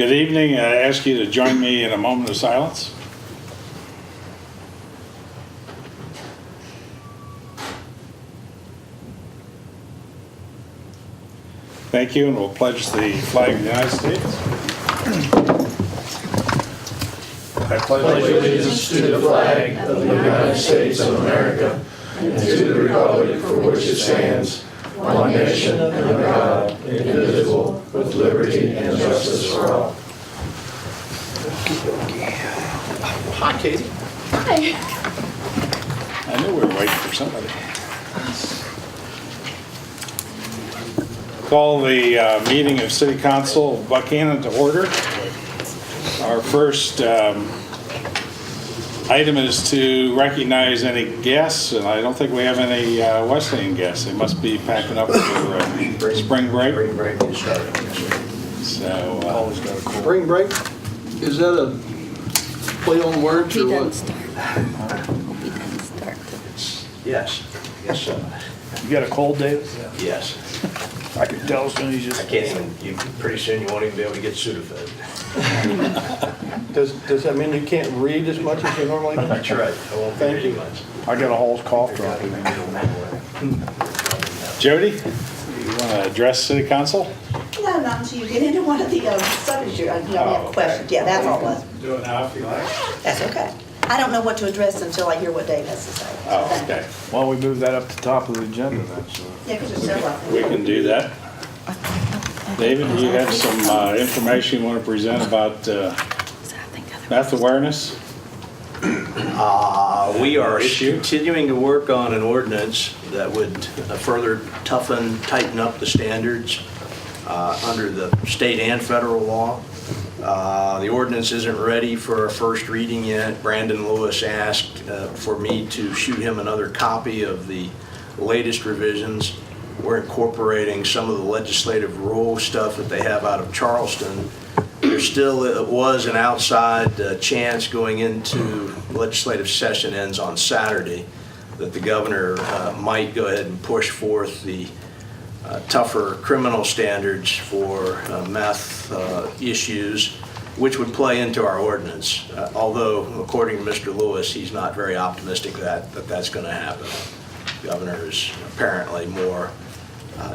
Good evening. I ask you to join me in a moment of silence. Thank you, and we'll pledge the flag of the United States. I pledge allegiance to the flag of the United States of America and to the republic for which it stands, one nation under God, indivisible, with liberty and justice for all. Hi, Katie. Hi. I knew we were waiting for somebody. Call the meeting of City Council of Buckhannon to order. Our first item is to recognize any guests, and I don't think we have any Wesleyan guests. They must be packing up for spring break. Spring break is starting. So, Always got a cool. Spring break? Is that a play on words He or doesn't what? start. He doesn't start. Yes. Yes, sir. You got a cold, David? Yes. I can tell as soon as you I can't even, pretty soon you won't even be able to get Sudafed. Does that mean you can't read as much as you normally do? That's right. I won't be Thank reading you. much. I got a whole cough drop. Jody, you want to address City Council? No, not until you get into one of the subjects you have okay. questions. Yeah, that's all it was. Do it now if you like. That's okay. I don't know what to address until I hear what Dave has to say. Oh, okay. Well, we move that up to the top of the agenda then, so. Yeah, because there's several. We can do that. David, you have some information you want to present about meth awareness? We are Issue? continuing to work on an ordinance that would further tighten up the standards under the state and federal law. The ordinance isn't ready for a first reading yet. Brandon Lewis asked for me to shoot him another copy of the latest revisions. We're incorporating some of the legislative rule stuff that they have out of Charleston. There still was an outside chance going into legislative session ends on Saturday that the governor might go ahead and push forth the tougher criminal standards for meth issues, which would play into our ordinance. Although, according to Mr. Lewis, he's not very optimistic that that's going to happen. The governor is apparently more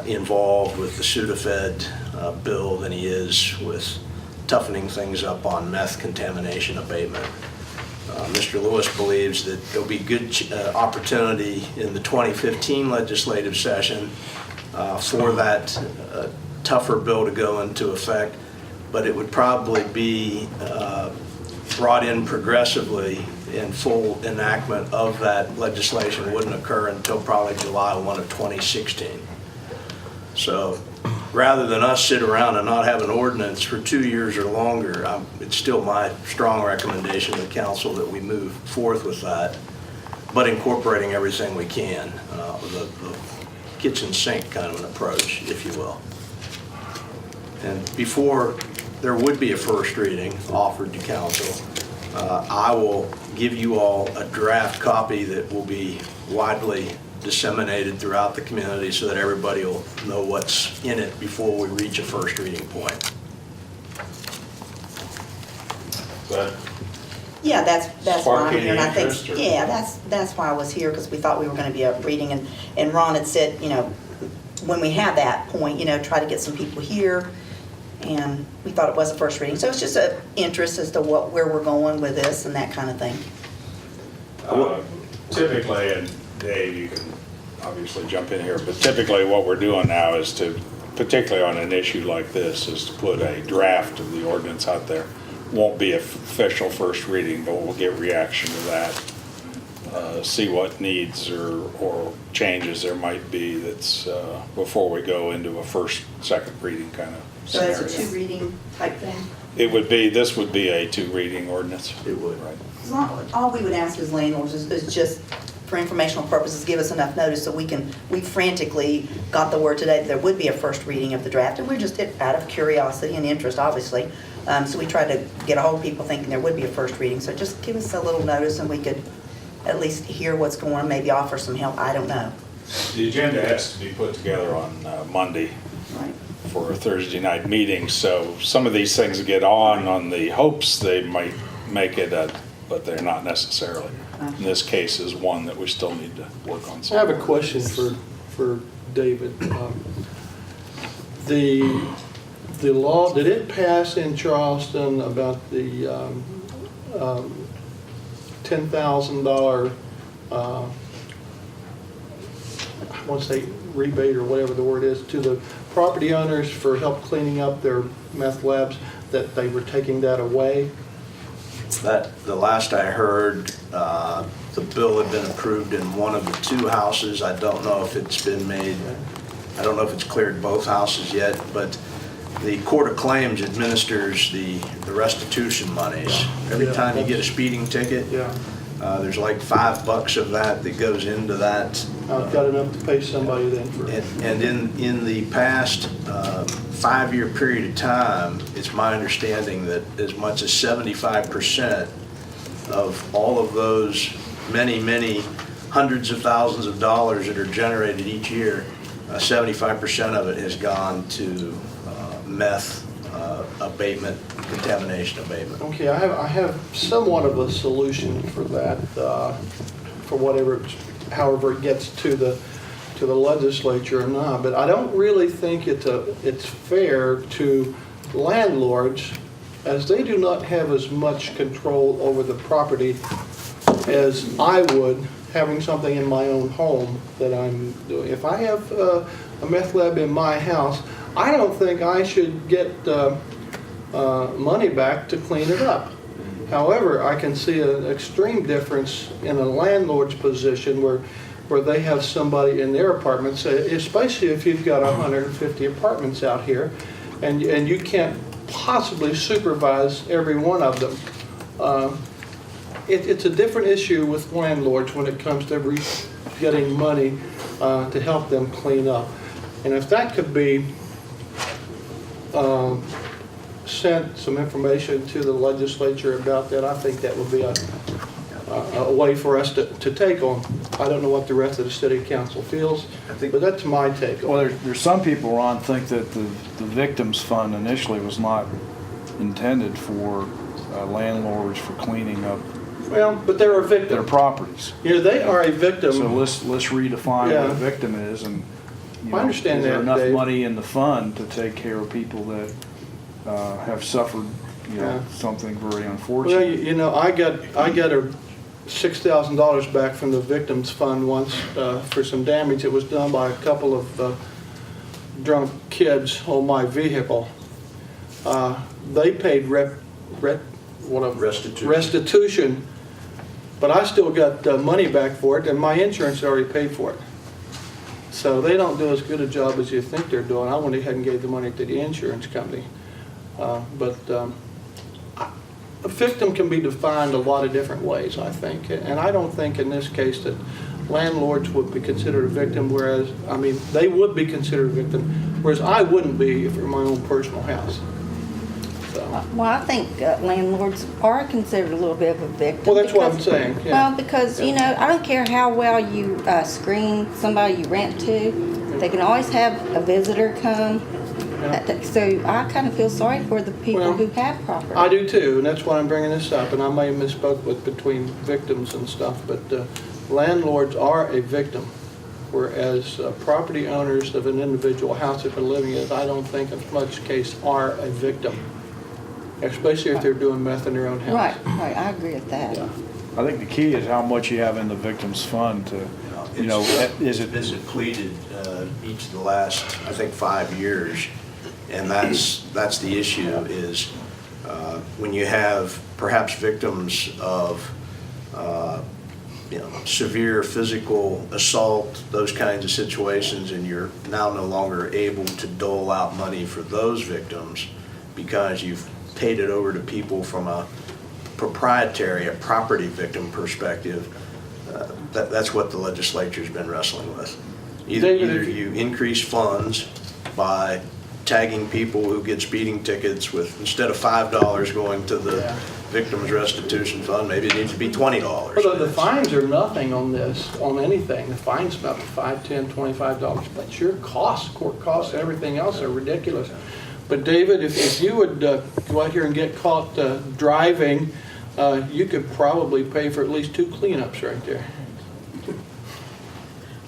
involved with the Sudafed bill than he is with toughening things up on meth contamination abatement. Mr. Lewis believes that there'll be good opportunity in the 2015 legislative session for that tougher bill to go into effect, but it would probably be brought in progressively, and full enactment of that legislation wouldn't occur until probably July 1 of 2016. So rather than us sit around and not have an ordinance for 2 years or longer, it's still my strong recommendation to the council that we move forth with that, but incorporating everything we can, the kitchen sink kind of an approach, if you will. And before there would be a first reading offered to council, I will give you all a draft copy that will be widely disseminated throughout the community so that everybody will know what's in it before we reach a first reading point. But Yeah, that's why I'm Sparking here, and I think, interest, or- yeah, that's why I was here, because we thought we were going to be a reading, and Ron had said, you know, when we have that point, you know, try to get some people here, and we thought it was a first reading, so it's just an interest as to where we're going with this and that kind of thing. Typically, and Dave, you can obviously jump in here, but typically what we're doing now is to, particularly on an issue like this, is to put a draft of the ordinance out there. Won't be official first reading, but we'll get reaction to that. See what needs or changes there might be that's before we go into a first, second reading kind of So scenario. it's a two-reading type thing? This would be a two-reading ordinance. It would. Right. All we would ask as landlords is just for informational purposes, give us enough notice so we frantically got the word today that there would be a first reading of the draft, and we're just out of curiosity and interest, obviously. So we tried to get a hold of people thinking there would be a first reading. So just give us a little notice and we could at least hear what's going on, maybe offer some help, I don't know. The agenda has to be put together on Monday. Right. for a Thursday night meeting. So some of these things get on the hopes they might make it, but they're not necessarily. In this case is one that we still need to work on. I have a question for David. The law, did it pass in Charleston about the $10,000, I want to say rebate or whatever the word is, to the property owners for help cleaning up their meth labs, that they were taking that away? The last I heard, the bill had been approved in one of the two houses. I don't know if it's been made, I don't know if it's cleared both houses yet, but the Court of Claims administers the restitution monies. Every Yeah, time you get a speeding ticket, Yeah, there's like $5 of that goes into that. I've got enough to pay somebody then for. And in the past 5-year period of time, it's my understanding that as much as 75% of all of those many hundreds of thousands of dollars that are generated each year, 75% of it has gone to meth abatement, contamination abatement. Okay, I have somewhat of a solution for that, for whatever, however it gets to the legislature or not. But I don't really think it's fair to landlords, as they do not have as much control over the property as I would, having something in my own home that I'm doing. If I have a meth lab in my house, I don't think I should get money back to clean it up. However, I can see an extreme difference in a landlord's position where they have somebody in their apartment, say, especially if you've got 150 apartments out here, and you can't possibly supervise every one of them. It's a different issue with landlords when it comes to getting money to help them clean up. And if that could be sent some information to the legislature about that, I think that would be a way for us to take on. I don't know what the rest of the city council feels, but that's my take on Well, it. there's some people, Ron, think that the victims fund initially was not intended for landlords for cleaning up Well, but they're a their victim. properties. You know, they are a victim. So let's redefine Yeah. what a victim is, and I understand is there that, enough Dave. money in the fund to take care of people that have suffered, Yeah. something very Well, unfortunate? you know, I got a $6,000 back from the victims fund once for some damage that was done by a couple of drunk kids on my vehicle. They paid restitution, but I still got money back for it, and my insurance already paid for it. So they don't do as good a job as you think they're doing. I went ahead and gave the money to the insurance company. A victim can be defined a lot of different ways, I think. And I don't think in this case that landlords would be considered a victim, whereas, I mean, they would be considered a victim, whereas I wouldn't be if it were my own personal house. So, Well, I think landlords are considered a little bit of a victim. well, that's what I'm because- saying, yeah. Well, because, I don't care how well you screen somebody you rent to, they can always have a visitor come. So I kind of feel sorry for the people Well, who have property. I do too, and that's why I'm bringing this up, and I may have misspoke between victims and stuff, but landlords are a victim, whereas property owners of an individual house that they're living in, I don't think in much case are a victim, especially if they're doing meth in their own house. Right, I agree with that. Yeah. I think the key is how much you have in the victims fund to, is it? It's depleted each of the last, I think, 5 years. And that's the issue is when you have perhaps victims of severe physical assault, those kinds of situations, and you're now no longer able to dole out money for those victims because you've paid it over to people from a property victim perspective. That's what the legislature's been wrestling with. Either you increase funds by tagging people who get speeding tickets with, instead of $5 going to the Yeah. victim's restitution fund, maybe it needs to be $20. Although the fines are nothing on this, on anything. The fine's about $5, $10, $25. But your costs, court costs, and everything else are ridiculous. But David, if you would go out here and get caught driving, you could probably pay for at least 2 cleanups right there.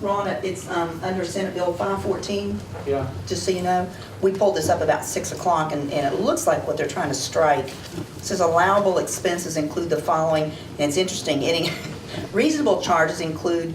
Ron, it's under Senate Bill 514, Yeah. just so you know. We pulled this up about 6 o'clock, and it looks like what they're trying to strike. It says allowable expenses include the following, and it's interesting, any reasonable charges include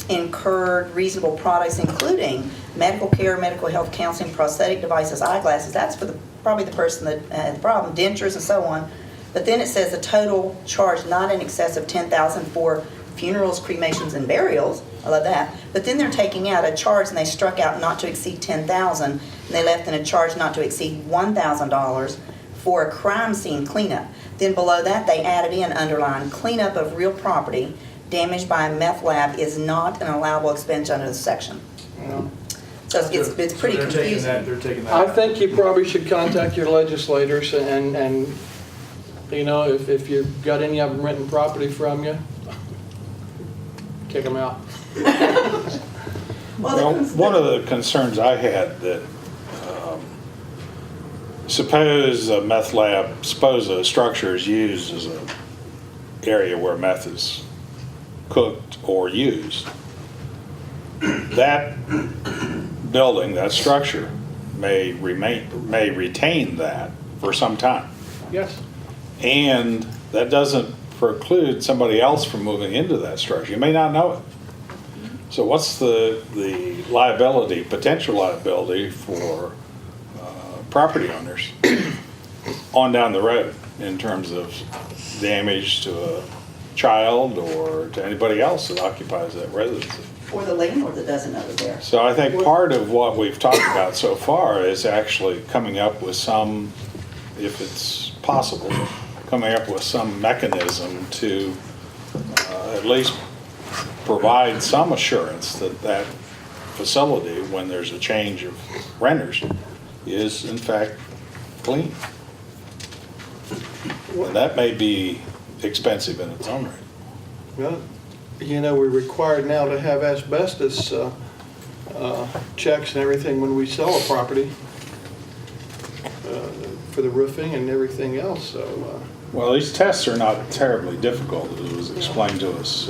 incurred reasonable products, including medical care, medical health counseling, prosthetic devices, eyeglasses. That's for probably the person that had the problem, dentures and so on. But then it says the total charge not in excess of $10,000 for funerals, cremations, and burials. I love that. But then they're taking out a charge, and they struck out not to exceed $10,000, and they left in a charge not to exceed $1,000 for a crime scene cleanup. Then below that, they added in underline, cleanup of real property damaged by a meth lab is not an allowable expense under the section. So it's pretty So they're taking confusing. that- They're taking that. I think you probably should contact your legislators and you know, if you've got any of them renting property from you, kick them out. Well, one of the concerns I had that, suppose a meth lab, suppose a structure is used as an area where meth is cooked or used. That building, that structure may retain that for some time. Yes. And that doesn't preclude somebody else from moving into that structure. You may not know it. So what's the liability, potential liability for property owners on down the road in terms of damage to a child or to anybody else that occupies that residency? Or the landlord that doesn't know they're there. So I think part of what we've talked about so far is actually coming up with some, if it's possible, coming up with some mechanism to at least provide some assurance that that facility, when there's a change of renters, is in fact clean. And that may be expensive in its own right. Well, you know, we're required now to have asbestos checks and everything when we sell a property for the roofing and everything else, so. Well, these tests are not terribly difficult, as was explained to us.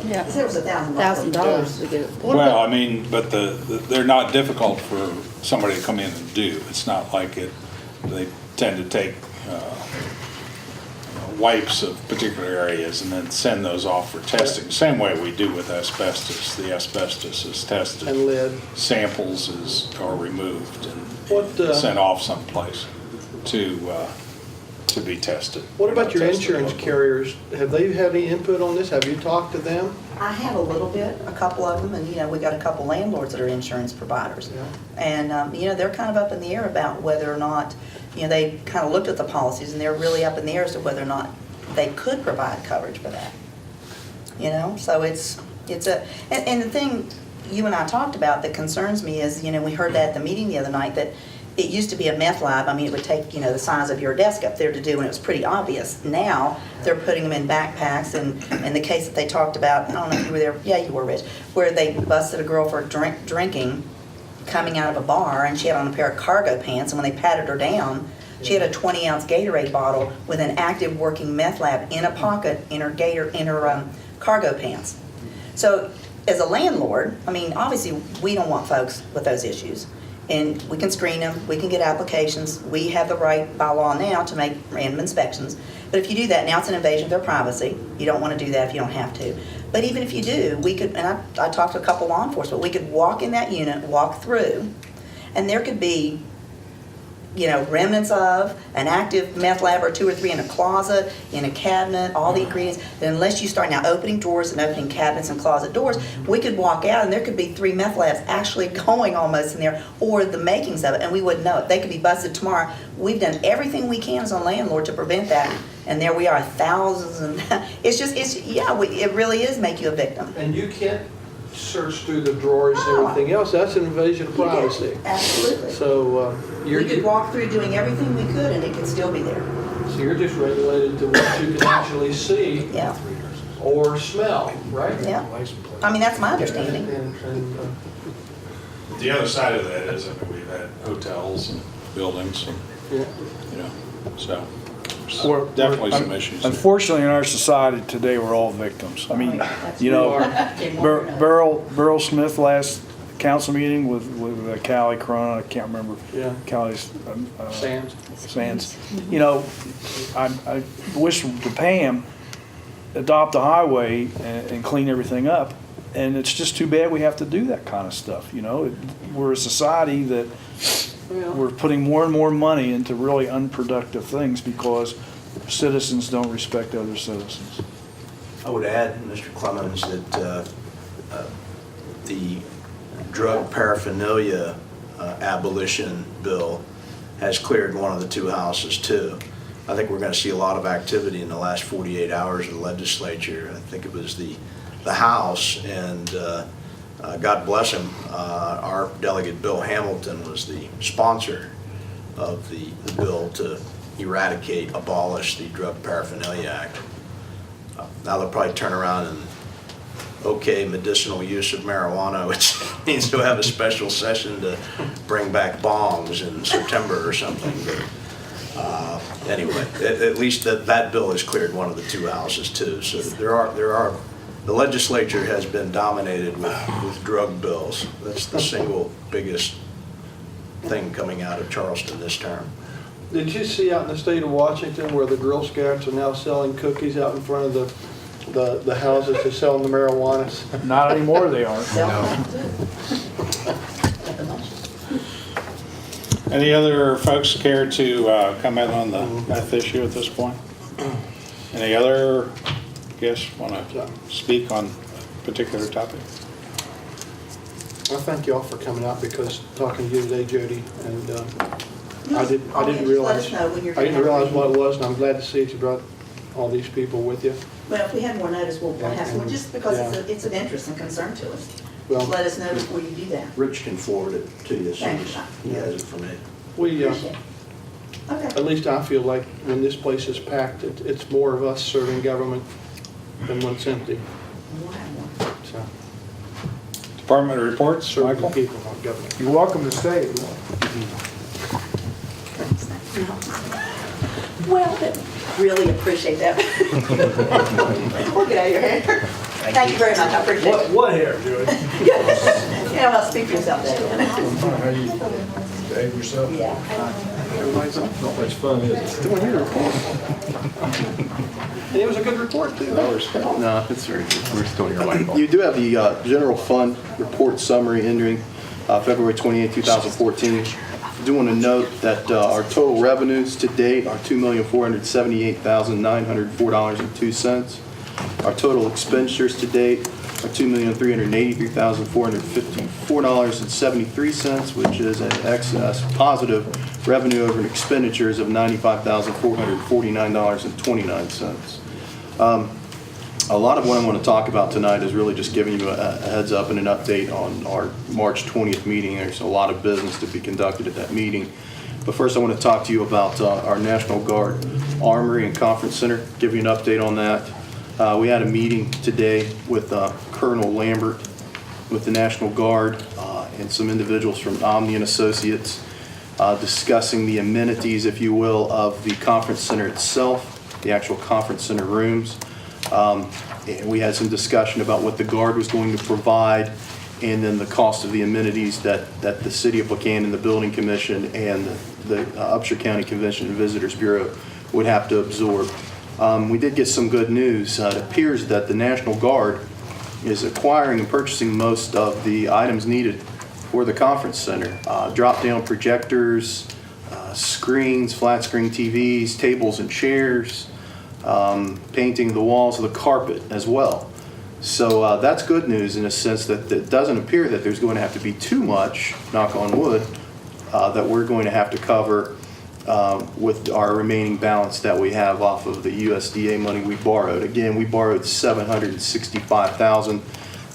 Yeah. He said it was $1,000. $1,000 to get it. Well, I mean, but they're not difficult for somebody to come in and do. It's not like they tend to take wipes of particular areas and then send those off for testing. Same way we do with asbestos. The asbestos is tested. And lead. Samples are removed What, and sent off someplace to be tested. What about your Tested insurance locally. carriers? Have they had any input on this? Have you talked to them? I have a little bit, a couple of them, and, you know, we got a couple landlords that are insurance providers. Yeah. And, you know, they're kind of up in the air about whether or not, you know, they kind of looked at the policies, and they're really up in the air as to whether or not they could provide coverage for that. You know, so it's and the thing you and I talked about that concerns me is, you know, we heard that at the meeting the other night, that it used to be a meth lab. I mean, it would take, you know, the size of your desk up there to do, and it was pretty obvious. Now, they're putting them in backpacks, and in the case that they talked about, I don't know if you were there, yeah, you were, Rich, where they busted a girl for drinking, coming out of a bar, and she had on a pair of cargo pants, and when they patted her down, she had a 20-ounce Gatorade bottle with an active working meth lab in a pocket in her cargo pants. So, as a landlord, I mean, obviously, we don't want folks with those issues. And we can screen them, we can get applications, we have the right by law now to make random inspections. But if you do that, now it's an invasion of their privacy. You don't want to do that if you don't have to. But even if you do, we could, and I talked to a couple law enforcement, we could walk in that unit, walk through, and there could be, you know, remnants of an active meth lab or 2 or 3 in a closet, in a cabinet, all the ingredients. Then unless you start now opening drawers and opening cabinets and closet doors, we could walk out and there could be 3 meth labs actually going almost in there, or the makings of it, and we wouldn't know it. They could be busted tomorrow. We've done everything we can as a landlord to prevent that, and there we are, thousands, and it really is make you a victim. And you can't search through the drawers and everything else, that's an invasion of privacy. Absolutely. So We could walk through doing everything we could and it could still be there. so you're just regulated to what you can actually see Yeah, or smell, right? yeah. I mean, that's my understanding. And, The other side of that is, I mean, we've had hotels and buildings and, yeah. you know, so We're- there's definitely some issues there. Unfortunately, in our society today, we're all victims. I mean, you know, Beryl Smith last council meeting with Callie Corona, I can't remember. Yeah. Callie's. Sands. You know, I wish to Pam, adopt a highway and clean everything up. And it's just too bad we have to do that kind of stuff, you know? We're a society that we're putting more and more money into really unproductive things because citizens don't respect other citizens. I would add, Mr. Clemens, that the drug paraphernalia abolition bill has cleared one of the two houses too. I think we're going to see a lot of activity in the last 48 hours of the legislature. I think it was the House, and God bless him, our delegate Bill Hamilton was the sponsor of the bill to abolish the Drug Paraphernalia Act. Now they'll probably turn around and okay medicinal use of marijuana, which means they'll have a special session to bring back bongs in September or something. But anyway, at least that bill has cleared one of the two houses too. So the legislature has been dominated with drug bills. That's the single biggest thing coming out of Charleston this term. Did you see out in the state of Washington where the Girl Scouts are now selling cookies out in front of the houses to sell the marijuana? Not anymore, they aren't. Any other folks care to comment on the meth issue at this point? Any other guests want to speak on a particular topic? I thank you all for coming out because talking to you today, Jody, and I didn't realize what it was, and I'm glad to see that you brought all these people with you. Well, if we had more notice, we'll have to, just because it's an interest and concern to us. Well, Let us know before you do that. Rich can forward it to you as soon as he has it from me. we, Appreciate it. Okay. at least I feel like when this place is packed, it's more of us serving government than when it's empty. We'll have more. So, Department reports, serving Michael? people, not government. You're welcome to stay if you want. Well, really appreciate that. We'll get out of your hair. Thank you very much, I appreciate it. What hair, Joey? Yeah, well, speak for yourself, Dave. How you behave yourself? Yeah. Not much fun, is it? Doing your report. And it was a good report, too. No, it's very good. We're still your light bulb. You do have the general fund report summary ending February 28, 2014. I do want to note that our total revenues to date are $2,478,904.02. Our total expenditures to date are $2,383,454.73, which is an excess positive revenue over expenditures of $95,449.29. A lot of what I want to talk about tonight is really just giving you a heads up and an update on our March 20th meeting. There's a lot of business to be conducted at that meeting. But first I want to talk to you about our National Guard Armory and Conference Center, give you an update on that. We had a meeting today with Colonel Lambert with the National Guard and some individuals from Omni and Associates discussing the amenities, if you will, of the conference center itself, the actual conference center rooms. And we had some discussion about what the Guard was going to provide and then the cost of the amenities that the City of Buckhannon, the Building Commission, and the Upshur County Convention and Visitors Bureau would have to absorb. We did get some good news. It appears that the National Guard is acquiring and purchasing most of the items needed for the conference center. Drop-down projectors, screens, flat screen TVs, tables and chairs, painting the walls of the carpet as well. So that's good news in a sense that it doesn't appear that there's going to have to be too much, knock on wood, that we're going to have to cover with our remaining balance that we have off of the USDA money we borrowed. Again, we borrowed $765,000.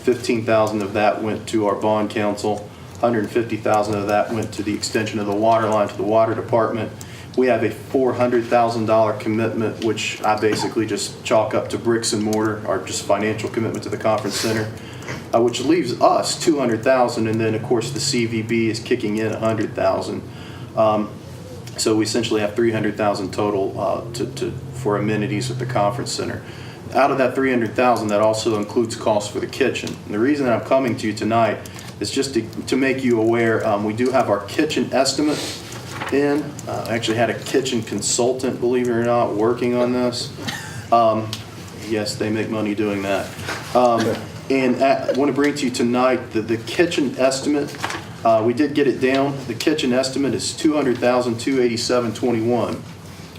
$15,000 of that went to our bond council. $150,000 of that went to the extension of the water line to the water department. We have a $400,000 commitment, which I basically just chalk up to bricks and mortar, or just financial commitment to the conference center, which leaves us $200,000, and then of course the CVB is kicking in $100,000. So we essentially have $300,000 total for amenities at the conference center. Out of that $300,000, that also includes costs for the kitchen. And the reason that I'm coming to you tonight is just to make you aware, we do have our kitchen estimate in. I actually had a kitchen consultant, believe it or not, working on this. Yes, they make money doing that. And I want to bring to you tonight the kitchen estimate. We did get it down. The kitchen estimate is $200,287.21,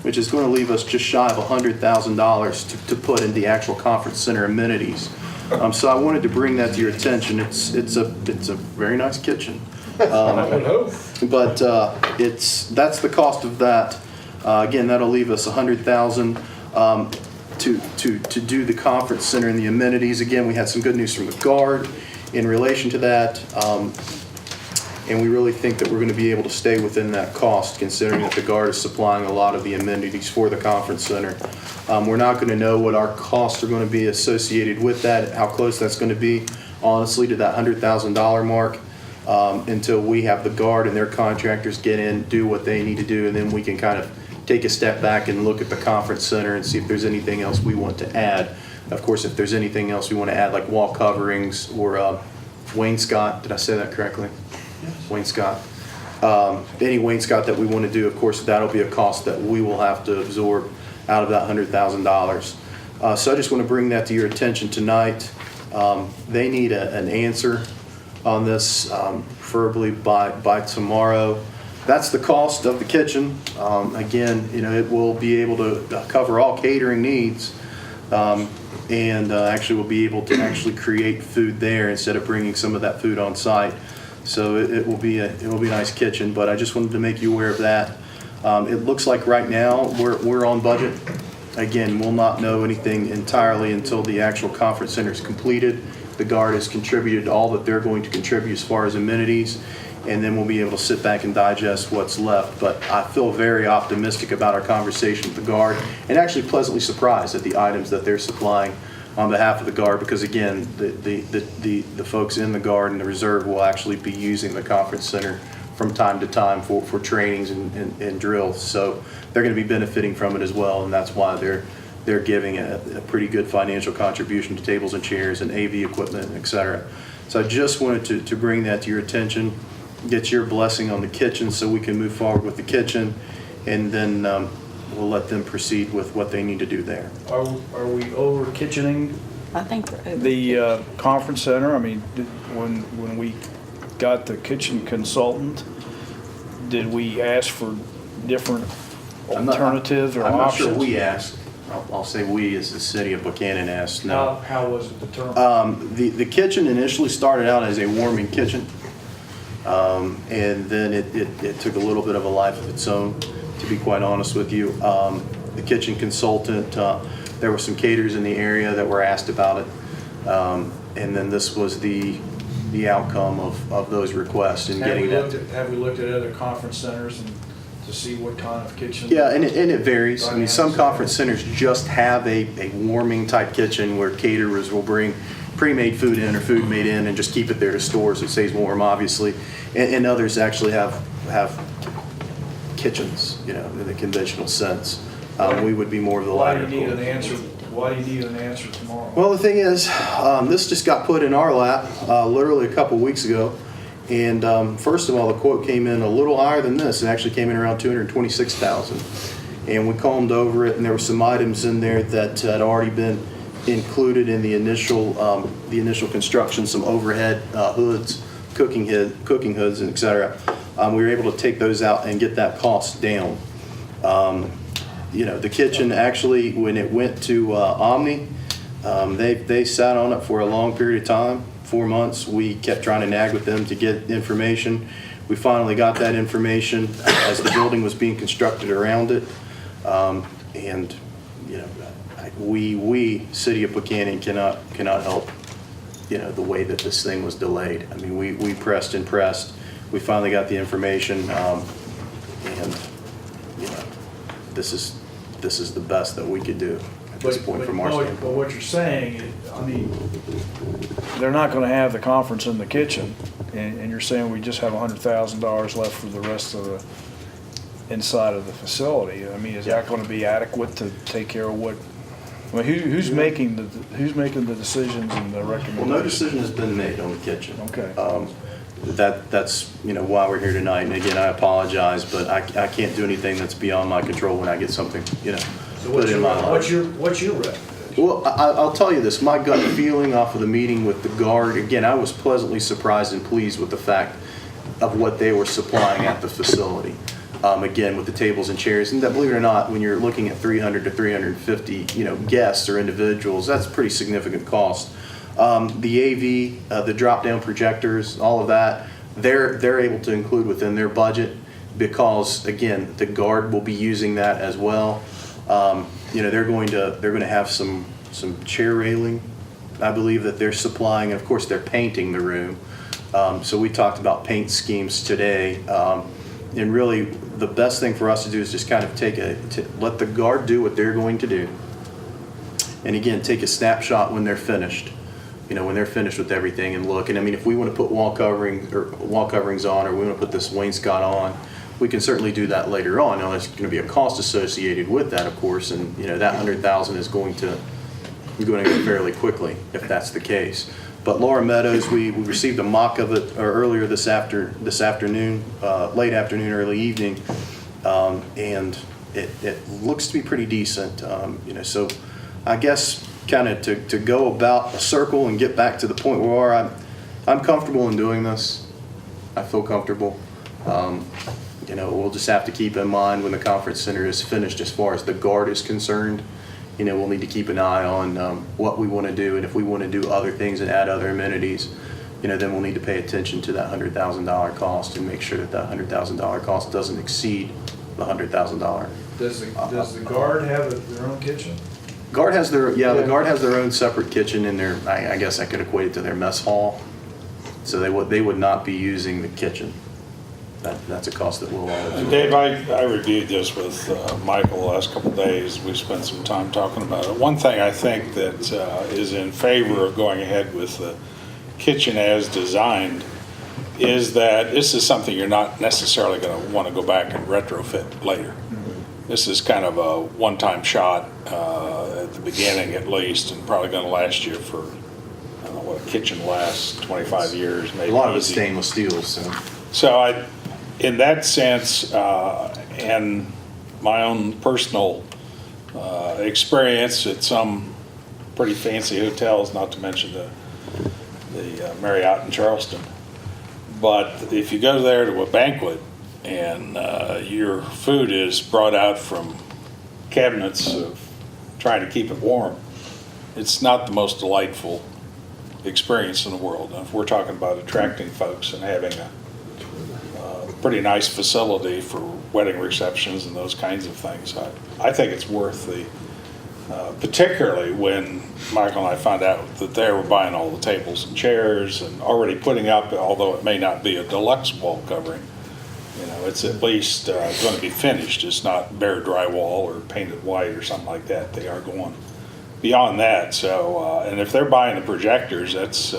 which is going to leave us just shy of $100,000 to put in the actual conference center amenities. So I wanted to bring that to your attention. It's a very nice kitchen. I would hope. But that's the cost of that. Again, that'll leave us $100,000 to do the conference center and the amenities. Again, we had some good news from the Guard in relation to that, and we really think that we're going to be able to stay within that cost, considering that the Guard is supplying a lot of the amenities for the conference center. We're not going to know what our costs are going to be associated with that, how close that's going to be, honestly, to that $100,000 mark. Until we have the Guard and their contractors get in, do what they need to do, and then we can kind of take a step back and look at the conference center and see if there's anything else we want to add. Of course, if there's anything else we want to add, like wall coverings or wainscot, did I say that correctly? Yes. Wainscot. Any wainscot that we want to do, of course, that'll be a cost that we will have to absorb out of that $100,000. So I just want to bring that to your attention tonight. They need an answer on this, preferably by tomorrow. That's the cost of the kitchen. Again, it will be able to cover all catering needs, and actually we'll be able to actually create food there instead of bringing some of that food on site. So it will be a nice kitchen. But I just wanted to make you aware of that. It looks like right now we're on budget. Again, we'll not know anything entirely until the actual conference center is completed. The Guard has contributed all that they're going to contribute as far as amenities, and then we'll be able to sit back and digest what's left. But I feel very optimistic about our conversation with the Guard, and actually pleasantly surprised at the items that they're supplying on behalf of the Guard, because again, the folks in the Guard and the Reserve will actually be using the conference center from time to time for trainings and drills. So they're going to be benefiting from it as well, and that's why they're giving a pretty good financial contribution to tables and chairs and AV equipment, et cetera. So I just wanted to bring that to your attention, get your blessing on the kitchen so we can move forward with the kitchen, and then we'll let them proceed with what they need to do there. Are we over kitchening I think we're over. the conference center? I mean, when we got the kitchen consultant, did we ask for different alternatives or I'm not options? sure we asked. I'll say we as the city of Buckhannon asked. No. How was it determined? The kitchen initially started out as a warming kitchen, and then it took a little bit of a life of its own, to be quite honest with you. The kitchen consultant, there were some caterers in the area that were asked about it, and then this was the outcome of those requests and getting that. Have we looked at other conference centers and to see what kind of kitchen? Yeah, and it varies. I mean, some conference centers just have a warming type kitchen where caterers will bring pre-made food in or food made in and just keep it there to store so it stays warm, obviously. And others actually have kitchens, in the conventional sense. We would be more of the Why latter. do you need an answer? Why do you need an answer tomorrow? Well, the thing is, this just got put in our lap literally a couple weeks ago. And first of all, the quote came in a little higher than this. It actually came in around $226,000. And we combed over it, and there were some items in there that had already been included in the initial construction, some overhead hoods, cooking hoods, and et cetera. We were able to take those out and get that cost down. The kitchen actually, when it went to Omni, they sat on it for a long period of time. 4 months. We kept trying to nag with them to get information. We finally got that information as the building was being constructed around it. We, City of Buckhannon, cannot help the way that this thing was delayed. I mean, we pressed and pressed. We finally got the information, and, this is the best that we could do at this point from our standpoint. But what you're saying, I mean, they're not gonna have the conference in the kitchen, and you're saying we just have $100,000 left for the rest of the inside of the facility. I mean, is that gonna be adequate to take care of what, I mean, who's making the decisions and the recommendations? Well, no decision has been made on the kitchen. Okay. That's why we're here tonight. And again, I apologize, but I can't do anything that's beyond my control when I get something, So put in my life. what's your recommendation? Well, I'll tell you this, my gut feeling off of the meeting with the guard, again, I was pleasantly surprised and pleased with the fact of what they were supplying at the facility. Again, with the tables and chairs, and that, believe it or not, when you're looking at 300 to 350, guests or individuals, that's a pretty significant cost. The AV, the drop-down projectors, all of that, they're able to include within their budget because, again, the guard will be using that as well. They're going to have some chair railing, I believe, that they're supplying, and of course they're painting the room. So we talked about paint schemes today, and really the best thing for us to do is just kind of let the guard do what they're going to do, and again take a snapshot when they're finished. When they're finished with everything and look. And I mean, if we want to put wall coverings on, or we want to put this wainscot on, we can certainly do that later on. Now, there's going to be a cost associated with that, of course, and that $100,000 is going to go fairly quickly if that's the case. But Laura Meadows, we received a mock of it earlier this afternoon, late afternoon, early evening, and it looks to be pretty decent. So I guess kind of to go about a circle and get back to the point where I'm comfortable in doing this. I feel comfortable. We'll just have to keep in mind when the conference center is finished, as far as the guard is concerned, we'll need to keep an eye on what we want to do, and if we want to do other things and add other amenities, then we'll need to pay attention to that $100,000 cost and make sure that $100,000 cost doesn't exceed the $100,000. Does the guard have their own kitchen? Guard has the guard has their own separate kitchen in their, I guess I could equate it to their mess hall. So they would not be using the kitchen. That's a cost that we'll all absorb. Dave, I reviewed this with Michael the last couple of days. We spent some time talking about it. One thing I think that is in favor of going ahead with the kitchen as designed is that this is something you're not necessarily going to want to go back and retrofit later. This is kind of a one-time shot at the beginning at least, and probably going to last you for, I don't know what a kitchen lasts, 25 years maybe. A lot of it's stainless steel, so. So in that sense, and my own personal experience at some pretty fancy hotels, not to mention the Marriott in Charleston, but if you go there to a banquet and your food is brought out from cabinets of trying to keep it warm, it's not the most delightful experience in the world. And if we're talking about attracting folks and having a pretty nice facility for wedding receptions and those kinds of things, I think it's worth the, particularly when Michael and I found out that they were buying all the tables and chairs and already putting up, although it may not be a deluxe wall covering, it's at least going to be finished. It's not bare drywall or painted white or something like that. They are going beyond that. So, and if they're buying the projectors, that's,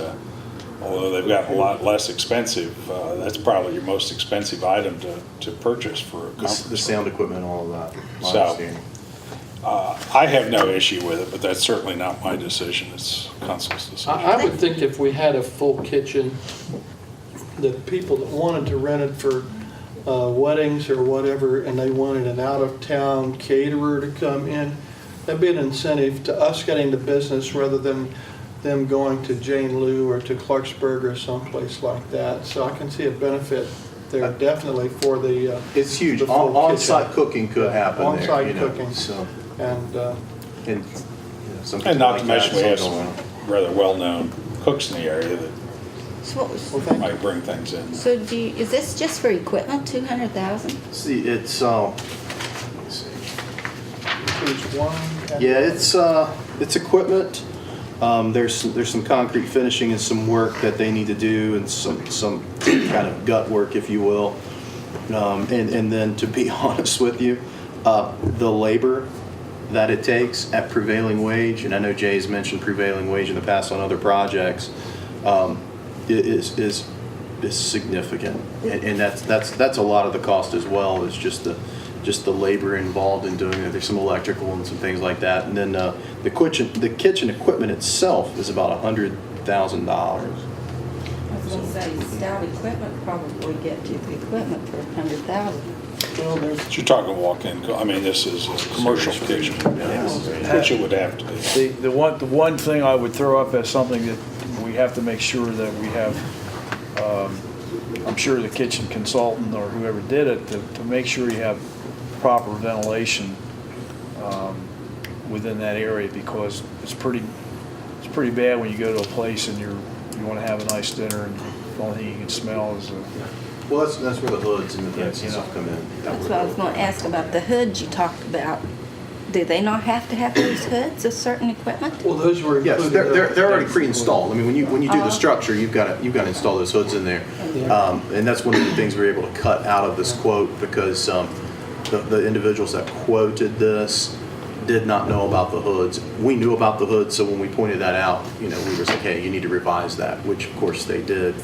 although they've gotten a lot less expensive, that's probably your most expensive item to purchase for a conference. The sound equipment, all of that. My So, understanding. I have no issue with it, but that's certainly not my decision. It's council's decision. I would think if we had a full kitchen, that people that wanted to rent it for weddings or whatever, and they wanted an out-of-town caterer to come in, that'd be an incentive to us getting the business rather than them going to Jane Lou or to Clarksburg or someplace like that. So I can see a benefit there definitely for the It's huge. the full On-site kitchen. cooking could happen there. On-site cooking. So, And something And not like to that, mention, we have something some going on. rather well-known cooks in the area that So, well, thank you. might bring things in. so is this just for equipment, 200,000? See, it's let me see. There's one. Yeah, it's equipment. There's some concrete finishing and some work that they need to do, and some kind of gut work, if you will. And then, to be honest with you, the labor that it takes at prevailing wage, and I know Jay's mentioned prevailing wage in the past on other projects, is significant, and that's a lot of the cost as well. Is just the labor involved in doing it. There's some electrical and some things like that, and then the kitchen equipment itself is about $100,000. I was gonna say, stout equipment probably get you the equipment for 100,000. But you're talking walk-in, I mean, this is a commercial kitchen, which it would have to be. The one thing I would throw up as something that we have to make sure that we have, I'm sure the kitchen consultant or whoever did it, to make sure you have proper ventilation within that area, because it's pretty bad when you go to a place and you want to have a nice dinner and the only thing you can smell is Well, that's where the hoods and the vents and stuff come in. That's what I was gonna ask about the hoods you talked about. Do they not have to have those hoods of certain equipment? Well, those were Yes, included. they're already pre-installed. I mean, when you do the structure, you've got to install those hoods in there, and that's one of the things we were able to cut out of this quote, because the individuals that quoted this did not know about the hoods. We knew about the hoods, so when we pointed that out, we were like, hey, you need to revise that, which of course they did,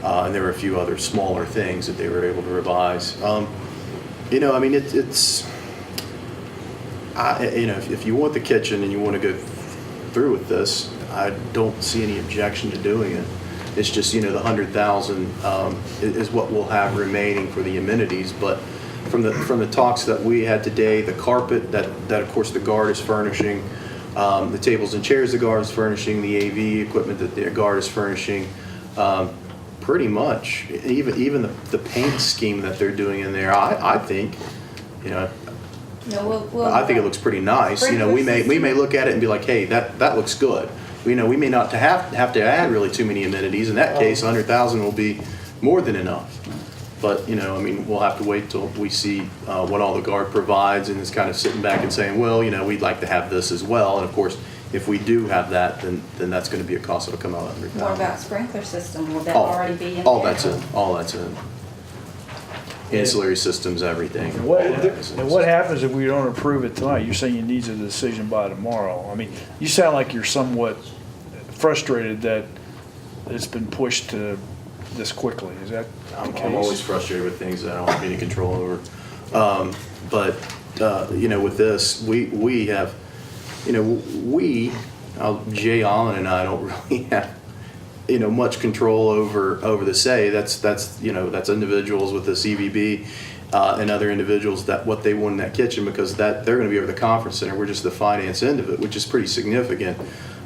and there were a few other smaller things that they were able to revise. I mean, it's. If you want the kitchen and you want to go through with this, I don't see any objection to doing it. It's just, the 100,000 is what we'll have remaining for the amenities. But from the talks that we had today, the carpet that of course the guard is furnishing, the tables and chairs the guard is furnishing, the AV equipment that the guard is furnishing, pretty much even the paint scheme that they're doing in there, I think, No, I think it looks pretty nice. We may look at it and be like, hey, that looks good. We may not have to add really too many amenities. In that case, 100,000 will be more than enough. But we'll have to wait till we see what all the guard provides, and it's kind of sitting back and saying, well, we'd like to have this as well. And of course, if we do have that, then that's going to be a cost that'll come out of 100,000. what about sprinkler system? Will that already be in All there? that's in. All that's in. Ancillary systems, everything. And what happens if we don't approve it tonight? You're saying you need a decision by tomorrow. I mean, you sound like you're somewhat frustrated that it's been pushed to this quickly. Is that the case? I'm always frustrated with things that I don't have any control over. But with this, we have, Jay Allen and I don't really have, much control over the say. That's individuals with the CVB and other individuals that what they want in that kitchen, because that they're going to be over the conference center. We're just the finance end of it, which is pretty significant.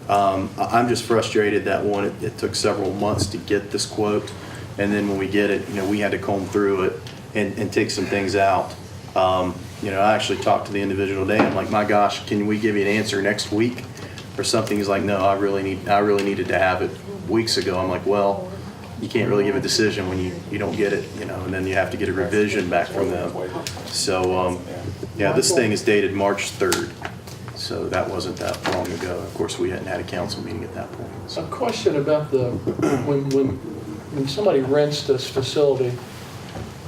I'm just frustrated that it took several months to get this quote, and then when we get it, we had to comb through it and take some things out. I actually talked to the individual today. I'm like, my gosh, can we give you an answer next week or something? He's like, no, I really needed to have it weeks ago. I'm like, well, you can't really give a decision when you don't get it, and then you have to get a revision back from them. So, this thing is dated March 3rd. So that wasn't that long ago. Of course, we hadn't had a council meeting at that point. A question about when somebody rents this facility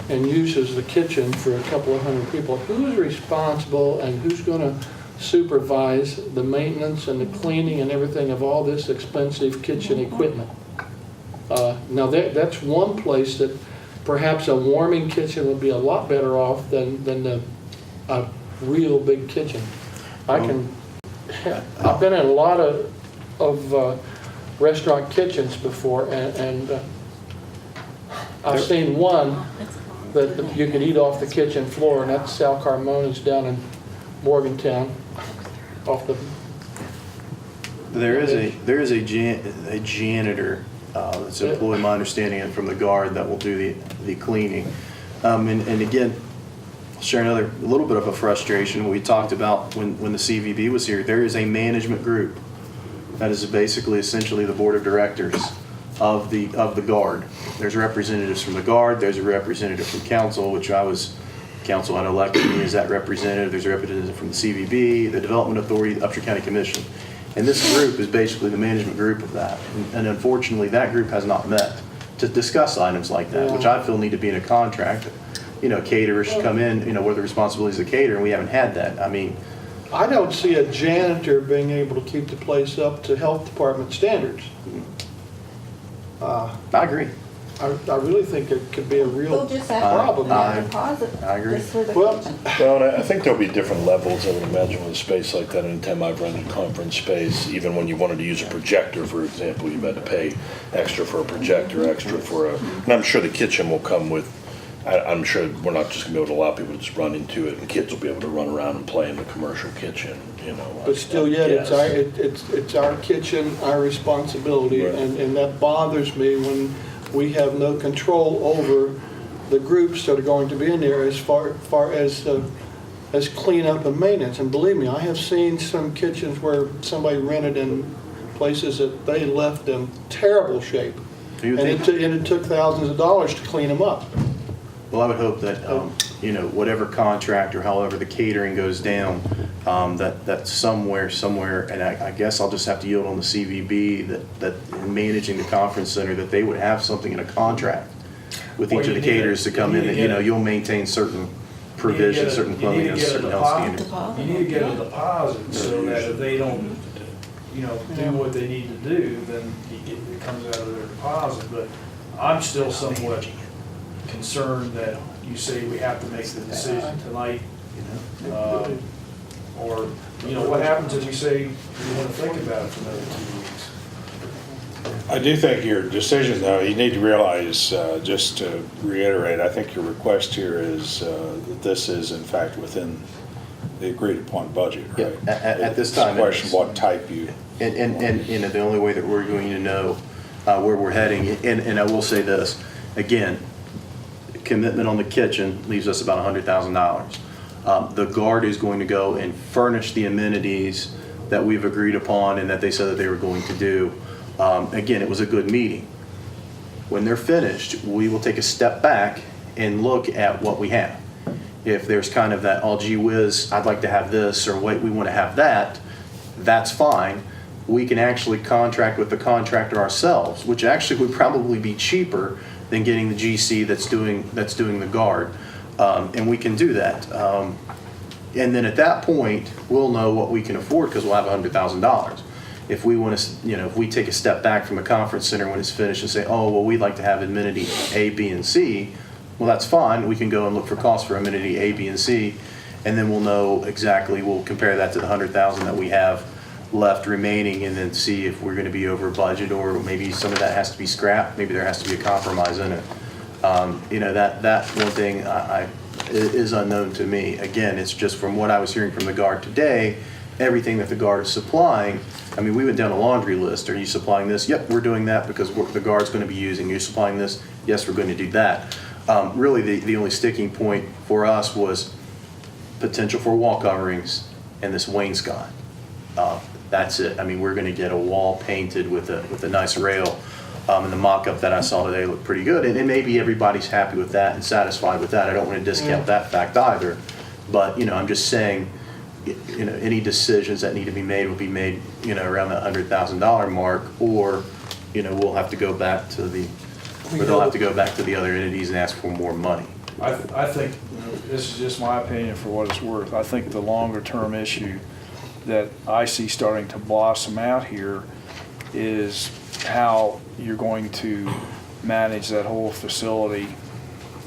and uses the kitchen for a couple of hundred people, who's responsible and who's going to supervise the maintenance and the cleaning and everything of all this expensive kitchen equipment? Now that's one place that perhaps a warming kitchen would be a lot better off than a real big kitchen. I've been in a lot of restaurant kitchens before, and I've seen one that you could eat off the kitchen floor, and that's Sal Carmona's down in Morgantown. There is a janitor that's employed, my understanding, and from the guard that will do the cleaning. And again, I'll share a little bit of a frustration we talked about when the CVB was here. There is a management group that is basically essentially the board of directors of the guard. There's representatives from the guard. There's a representative from council, which council had elected me as that representative. There's a representative from the CVB, the Development Authority, the Upshur County Commission. And this group is basically the management group of that. And unfortunately, that group has not met to discuss items like that, which I feel need to be in a contract. You know, caterers should come in, you know, what are the responsibilities of the caterer, and we haven't had that. I mean, I don't see a janitor being able to keep the place up to health department standards. I agree. I really think it could be a real We'll just have problem. to deposit I agree. just for the Well, kitchen. Well, and I think there'll be different levels, I would imagine, with a space like that. Anytime I've rented conference space, even when you wanted to use a projector, for example, you had to pay extra for a projector, extra for a, and I'm sure the kitchen will come with, I'm sure we're not just gonna be able to allow people to just run into it, and kids will be able to run around and play in the commercial kitchen, you know. But still yet, Yes. it's our kitchen, our responsibility, Right. and that bothers me when we have no control over the groups that are going to be in there as far as cleanup and maintenance. And believe me, I have seen some kitchens where somebody rented in places that they left in terrible shape. Do you And think- it took thousands of dollars to clean them up. Well, I would hope that, you know, whatever contract or however the catering goes down, that somewhere, and I guess I'll just have to yield on the CVB, that in managing the conference center, that they would have something in a contract with Well, each of you the need to- caterers to come you in, need that, to you get know, a- you'll maintain certain provisions, certain cleanliness, certain health standards. Deposit. You need to get a deposit so that if they don't, you know, do what they need to do, then it comes out of their deposit. But I'm still somewhat concerned that you say we have to make the decision tonight. Or, you know, what happens if we say we want to think about it for another 2 weeks? I do think your decision, though, you need to realize, just to reiterate, I think your request here is that this is in fact within the agreed upon budget, Yeah, right? at this It's a time it question is. what type you, And, you know, the only way that we're going to know where we're heading, and I will say this, again, commitment on the kitchen leaves us about $100,000. The guard is going to go and furnish the amenities that we've agreed upon and that they said that they were going to do. Again, it was a good meeting. When they're finished, we will take a step back and look at what we have. If there's kind of that, oh gee whiz, I'd like to have this, or wait, we want to have that, that's fine. We can actually contract with the contractor ourselves, which actually would probably be cheaper than getting the GC that's doing the guard. And we can do that. And then at that point, we'll know what we can afford because we'll have $100,000. If we want to, you know, if we take a step back from a conference center when it's finished and say, oh, well, we'd like to have amenity A, B, and C, well, that's fine. We can go and look for costs for amenity A, B, and C, and then we'll know exactly, we'll compare that to the $100,000 that we have left remaining and then see if we're going to be over budget or maybe some of that has to be scrapped. Maybe there has to be a compromise in it. You know, that one thing is unknown to me. Again, it's just from what I was hearing from the guard today, everything that the guard is supplying. I mean, we went down a laundry list. Are you supplying this? Yep, we're doing that because the guard's going to be using. You're supplying this? Yes, we're going to do that. Really, the only sticking point for us was potential for wall coverings and this wainscot. That's it. I mean, we're going to get a wall painted with a nice rail. And the mock-up that I saw today looked pretty good. And maybe everybody's happy with that and satisfied with that. I don't want to discount that fact either. But, you know, I'm just saying, you know, any decisions that need to be made will be made, you know, around that $100,000 mark, or, you know, we'll have to go back to they'll have to go back to the other entities and ask for more money. I think, this is just my opinion for what it's worth, I think the longer term issue that I see starting to blossom out here is how you're going to manage that whole facility,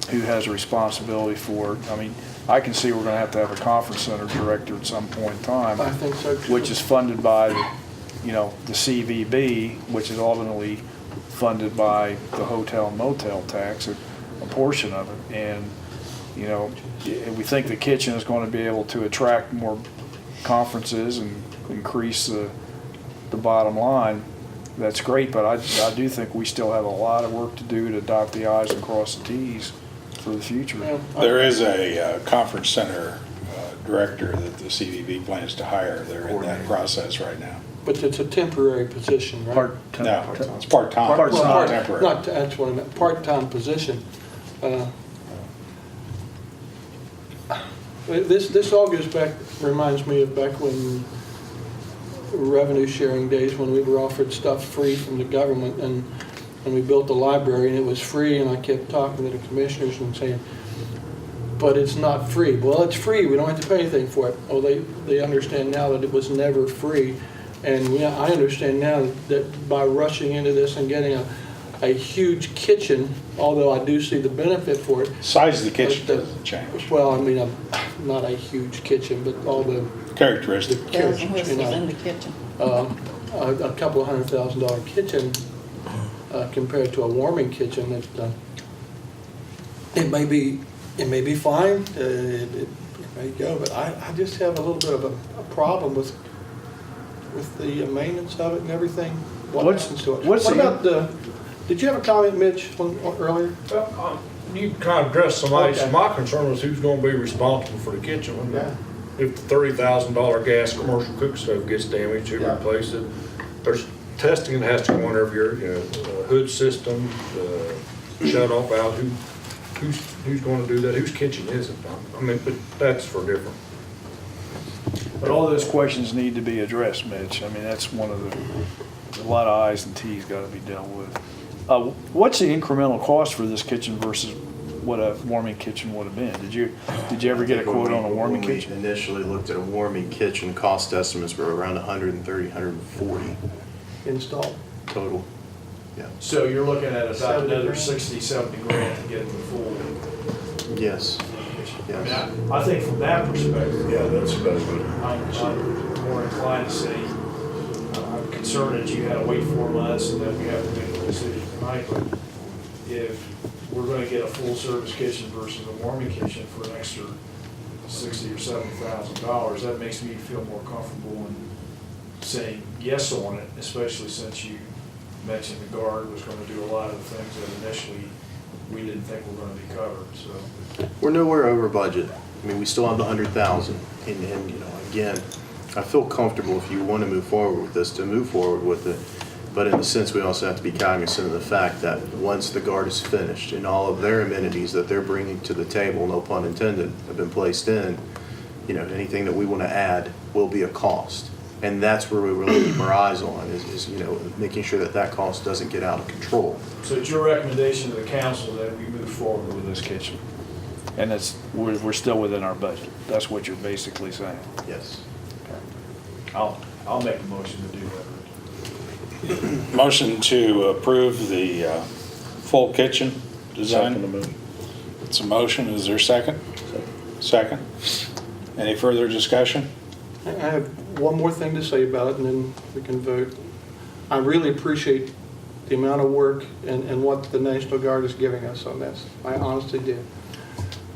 who has a responsibility for it. I mean, I can see we're gonna have to have a conference center director at some point in time. I think so too. Which is funded by, you know, the CVB, which is ultimately funded by the hotel and motel tax, a portion of it. And, you know, we think the kitchen is going to be able to attract more conferences and increase the bottom line. That's great, but I do think we still have a lot of work to do to dot the i's and cross the t's for the future. there is a conference center director that the CVB plans to hire. They're in that process right now. But it's a temporary position, right? No, it's part-time, Part-time. it's not temporary. Not, that's what I meant, part-time position. This all goes back, reminds me of back when revenue sharing days when we were offered stuff free from the government, and we built the library and it was free, and I kept talking to the commissioners and saying, but it's not free. Well, it's free, we don't have to pay anything for it. Oh, they understand now that it was never free. And yeah, I understand now that by rushing into this and getting a huge kitchen, although I do see the benefit for it. Size of the kitchen doesn't change. Well, I mean, not a huge kitchen, but all the Characteristic. Bells and characters, you whistles in know. the kitchen. A couple of $100,000 kitchen compared to a warming kitchen, it may be fine, it may go, but I just have a little bit of a problem with the maintenance of it and everything. What happens to it? what's What the- about did you have a comment, Mitch, earlier? Well, you kind of addressed somebody, Okay. my concern was who's gonna be responsible for the kitchen. Yeah. If the $30,000 gas commercial cook stove gets damaged, who Yeah. replace it? There's testing that has to go on every year, you know, hood system, shut off valve, who's gonna do that? Whose kitchen is it? I mean, but that's for different. But all those questions need to be addressed, Mitch. I mean, that's one of a lot of I's and T's got to be dealt with. What's the incremental cost for this kitchen versus what a warming kitchen would have been? Did you ever get a quote on a warming When we kitchen? initially looked at a warming kitchen, cost estimates were around 130, 140 Installed? total. Yeah. So you're looking at about 70 another grand? 60, 70 grand to get the full Yes. kitchen. I mean, I think from that perspective, Yeah, that's basically. I'm more inclined to say, I'm concerned that you had to wait 4 months and that we have to make a decision tonight, but if we're gonna get a full-service kitchen versus a warming kitchen for an extra $60,000 or $70,000, that makes me feel more comfortable in saying yes on it, especially since you mentioned the guard was gonna do a lot of the things that initially we didn't think were gonna be covered, so. We're nowhere over budget. I mean, we still have the 100,000. And, you know, again, I feel comfortable if you want to move forward with this, to move forward with it. But in a sense, we also have to be cognizant of the fact that once the guard is finished and all of their amenities that they're bringing to the table, no pun intended, have been placed in, you know, anything that we want to add will be a cost. And that's where we really keep our eyes on is, you know, making sure that that cost doesn't get out of control. So it's your recommendation to the council that we move forward with this kitchen? And we're still within our budget? That's what you're basically saying? Yes. I'll make a motion to do that. Motion to approve the full kitchen design. It's a motion. Is there a second? Second. Any further discussion? I have one more thing to say about it, and then we can vote. I really appreciate the amount of work and what the National Guard is giving us on this. I honestly do.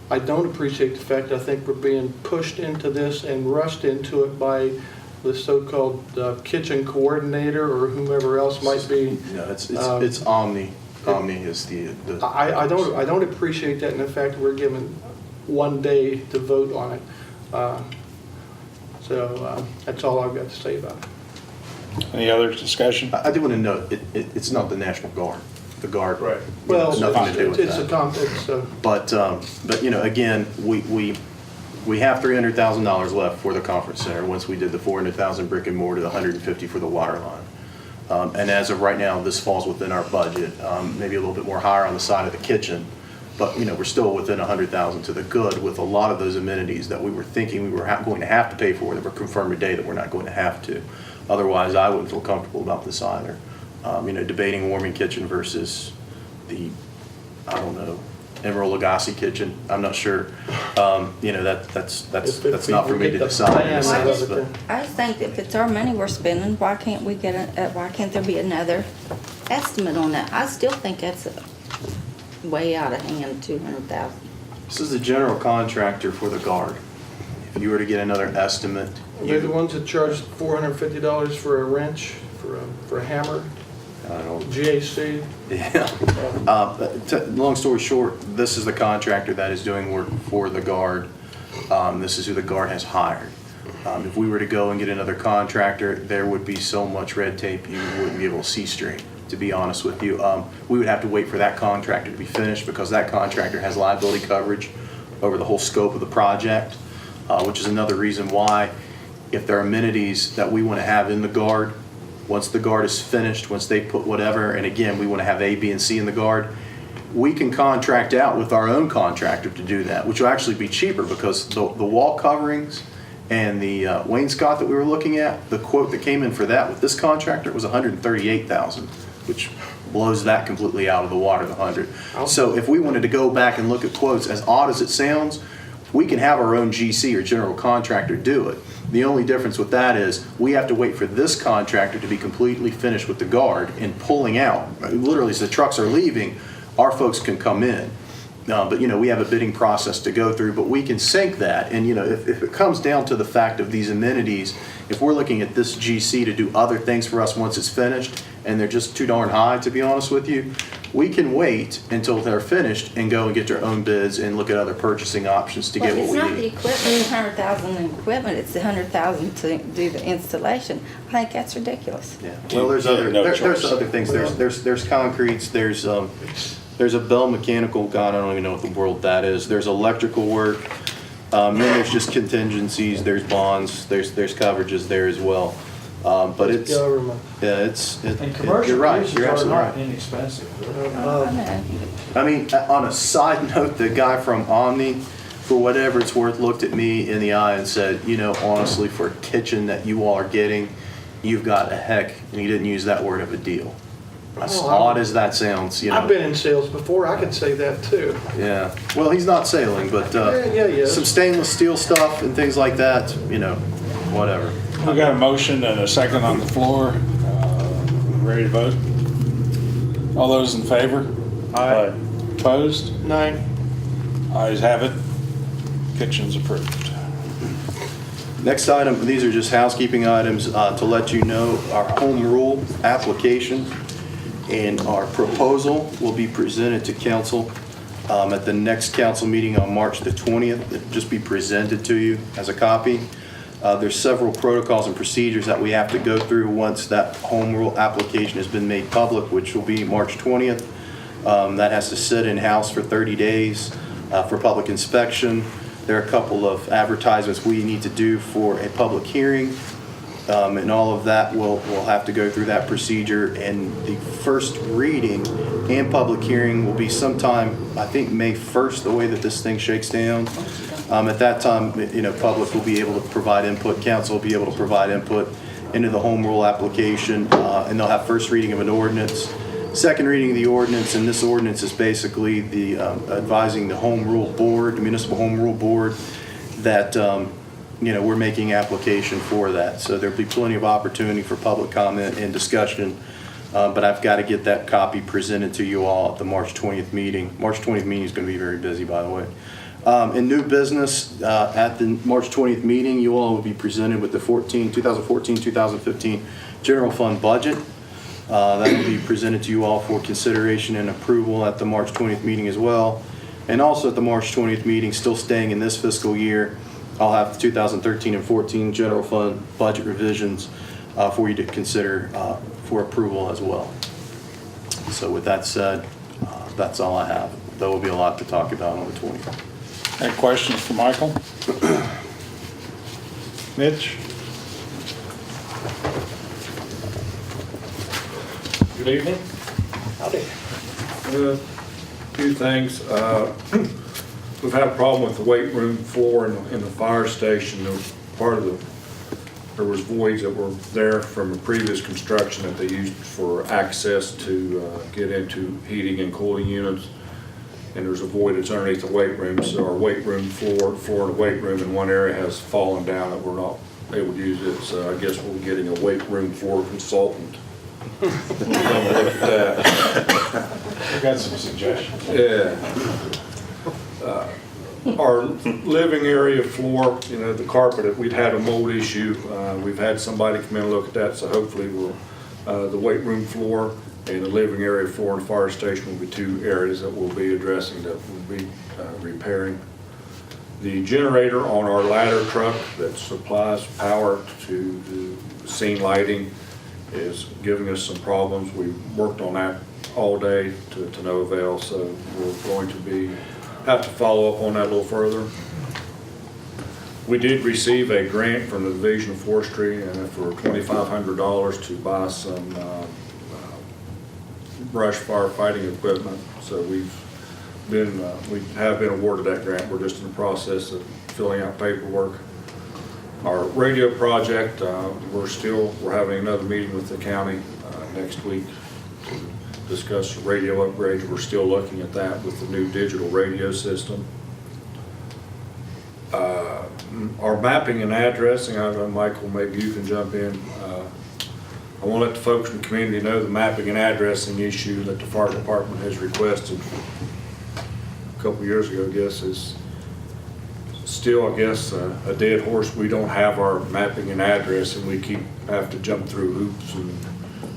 I don't appreciate the fact I think we're being pushed into this and rushed into it by the so-called kitchen coordinator or whomever else might be. No, it's Omni. Omni is the. I don't appreciate that, and the fact we're given 1 day to vote on it. So that's all I've got to say about it. Any other discussion? I do want to note, it's not the National Guard. The Guard. Right. Well, Nothing to do with it's that. But you know, again, we have $300,000 left for the conference center once we did the 400,000 brick and mortar, the 150 for the water line. And as of right now, this falls within our budget, maybe a little bit more higher on the side of the kitchen. But, you know, we're still within 100,000 to the good with a lot of those amenities that we were thinking we were going to have to pay for that were confirmed today that we're not going to have to. Otherwise, I wouldn't feel comfortable about this either. You know, debating warming kitchen versus the, I don't know, Emerald Lagasse kitchen. I'm not sure. You know, that's not for me to decide in a sense. But I just think if it's our money we're spending, why can't we why can't there be another estimate on that? I still think that's way out of hand, 200,000. this is the general contractor for the Guard. If you were to get another estimate, Are they the ones that charge $450 for a wrench, for a hammer, I don't. GAC? Yeah. Long story short, this is the contractor that is doing work for the Guard. This is who the Guard has hired. If we were to go and get another contractor, there would be so much red tape you wouldn't be able to see straight, to be honest with you. We would have to wait for that contractor to be finished because that contractor has liability coverage over the whole scope of the project, which is another reason why if there are amenities that we want to have in the guard, once the guard is finished, once they put whatever, and again, we want to have A, B, and C in the guard, we can contract out with our own contractor to do that, which will actually be cheaper because the wall coverings and the wainscot that we were looking at, the quote that came in for that with this contractor was $138,000, which blows that completely out of the water, the 100. So if we wanted to go back and look at quotes, as odd as it sounds, we can have our own GC or general contractor do it. The only difference with that is we have to wait for this contractor to be completely finished with the guard and pulling out. Literally, as the trucks are leaving, our folks can come in. But, you know, we have a bidding process to go through, but we can sync that. And, you know, if it comes down to the fact of these amenities, if we're looking at this GC to do other things for us once it's finished, and they're just too darn high, to be honest with you, we can wait until they're finished and go and get our own bids and look at other purchasing options to get what we It's not the need. equipment, the 100,000 in equipment, it's the 100,000 to do the installation. I think that's ridiculous. Yeah. Well, there's Yeah, other, no there's choice. other things. There's concretes, there's a Bell Mechanical, God, I don't even know what the world that is. There's electrical work. Then there's just contingencies, there's bonds, there's coverages there as well. But it's, Government. yeah, And commercial you're right, uses you're are absolutely not right. inexpensive. I know. I mean, on a side note, the guy from Omni, for whatever it's worth, looked at me in the eye and said, you know, honestly, for a kitchen that you all are getting, you've got a heck, and he didn't use that word, of a deal. As Oh, odd as that sounds, you know. I've been in sales before, I could say that too. Yeah, well, he's not sailing, but Yeah. some stainless steel stuff and things like that, you know, whatever. We got a motion and a second on the floor. Ready to vote? All those in favor? Aye. Opposed? 9. Ayes have it. Kitchen's approved. Next item, these are just housekeeping items to let you know our home rule application and our proposal will be presented to council at the next council meeting on March the 20th. It'll just be presented to you as a copy. There's several protocols and procedures that we have to go through once that home rule application has been made public, which will be March 20th. That has to sit in-house for 30 days for public inspection. There are a couple of advertisements we need to do for a public hearing, and all of that we'll have to go through that procedure. And the first reading and public hearing will be sometime, I think, May 1st, the way that this thing shakes down. At that time, you know, public will be able to provide input, council will be able to provide input into the home rule application, and they'll have first reading of an ordinance, second reading of the ordinance, and this ordinance is basically the advising the home rule board, the municipal home rule board, that you know, we're making application for that. So there'll be plenty of opportunity for public comment and discussion, but I've got to get that copy presented to you all at the March 20th meeting. March 20th meeting is going to be very busy, by the way. In new business, at the March 20th meeting, you all will be presented with the 2014-2015 general fund budget. That will be presented to you all for consideration and approval at the March 20th meeting as well. And also at the March 20th meeting, still staying in this fiscal year, I'll have the 2013 and 14 general fund budget revisions for you to consider for approval as well. So with that said, that's all I have. There will be a lot to talk about on the 20th. Any questions for Michael? Mitch? Good evening. Howdy. A few things. We've had a problem with the weight room floor in the fire station. There was voids that were there from a previous construction that they used for access to get into heating and cooling units. And there's a void that's underneath the weight room, so our weight room floor of the weight room in one area has fallen down and we're not able to use it. So I guess we're getting a weight room floor consultant. Come look at that. We got some suggestions. Yeah. Our living area floor, you know, the carpet, we'd had a mold issue. We've had somebody come in and look at that, so hopefully the weight room floor and the living area floor in the fire station will be two areas that we'll be addressing, that we'll be repairing. The generator on our ladder truck that supplies power to the scene lighting is giving us some problems. We worked on that all day to no avail, so we're going to have to follow up on that a little further. We did receive a grant from the Division of Forestry and for $2,500 to buy some brush firefighting equipment. So we have been awarded that grant. We're just in the process of filling out paperwork. Our radio project, we're having another meeting with the county next week to discuss radio upgrades. We're still looking at that with the new digital radio system. Our mapping and addressing, I don't know, Michael, maybe you can jump in. I want to let the folks in the community know the mapping and addressing issue that the fire department has requested a couple years ago, I guess, is still, I guess, a dead horse. We don't have our mapping and address, and we have to jump through hoops. And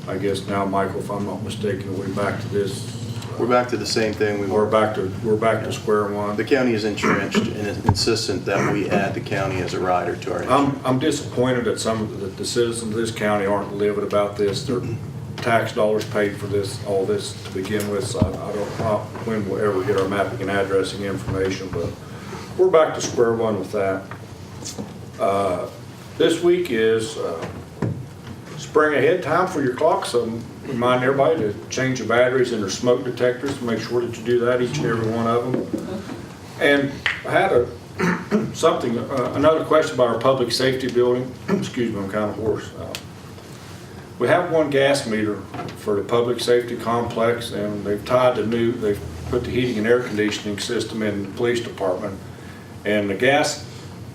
I guess now, Michael, if I'm not mistaken, we're back to this. We're back to the same thing. We're back to square one. The county is entrenched and is insistent that we add the county as a rider to our insurance. I'm disappointed that some of the citizens of this county aren't livid about this. Their tax dollars paid for all this to begin with. So I don't know when we'll ever get our mapping and addressing information, but we're back to square one with that. This week is spring ahead time for your clocks. So remind everybody to change the batteries in their smoke detectors to make sure that you do that, each and every one of them. And I had another question about our public safety building. Excuse me, I'm kind of hoarse. We have one gas meter for the public safety complex, and they've put the heating and air conditioning system in the police department. And the gas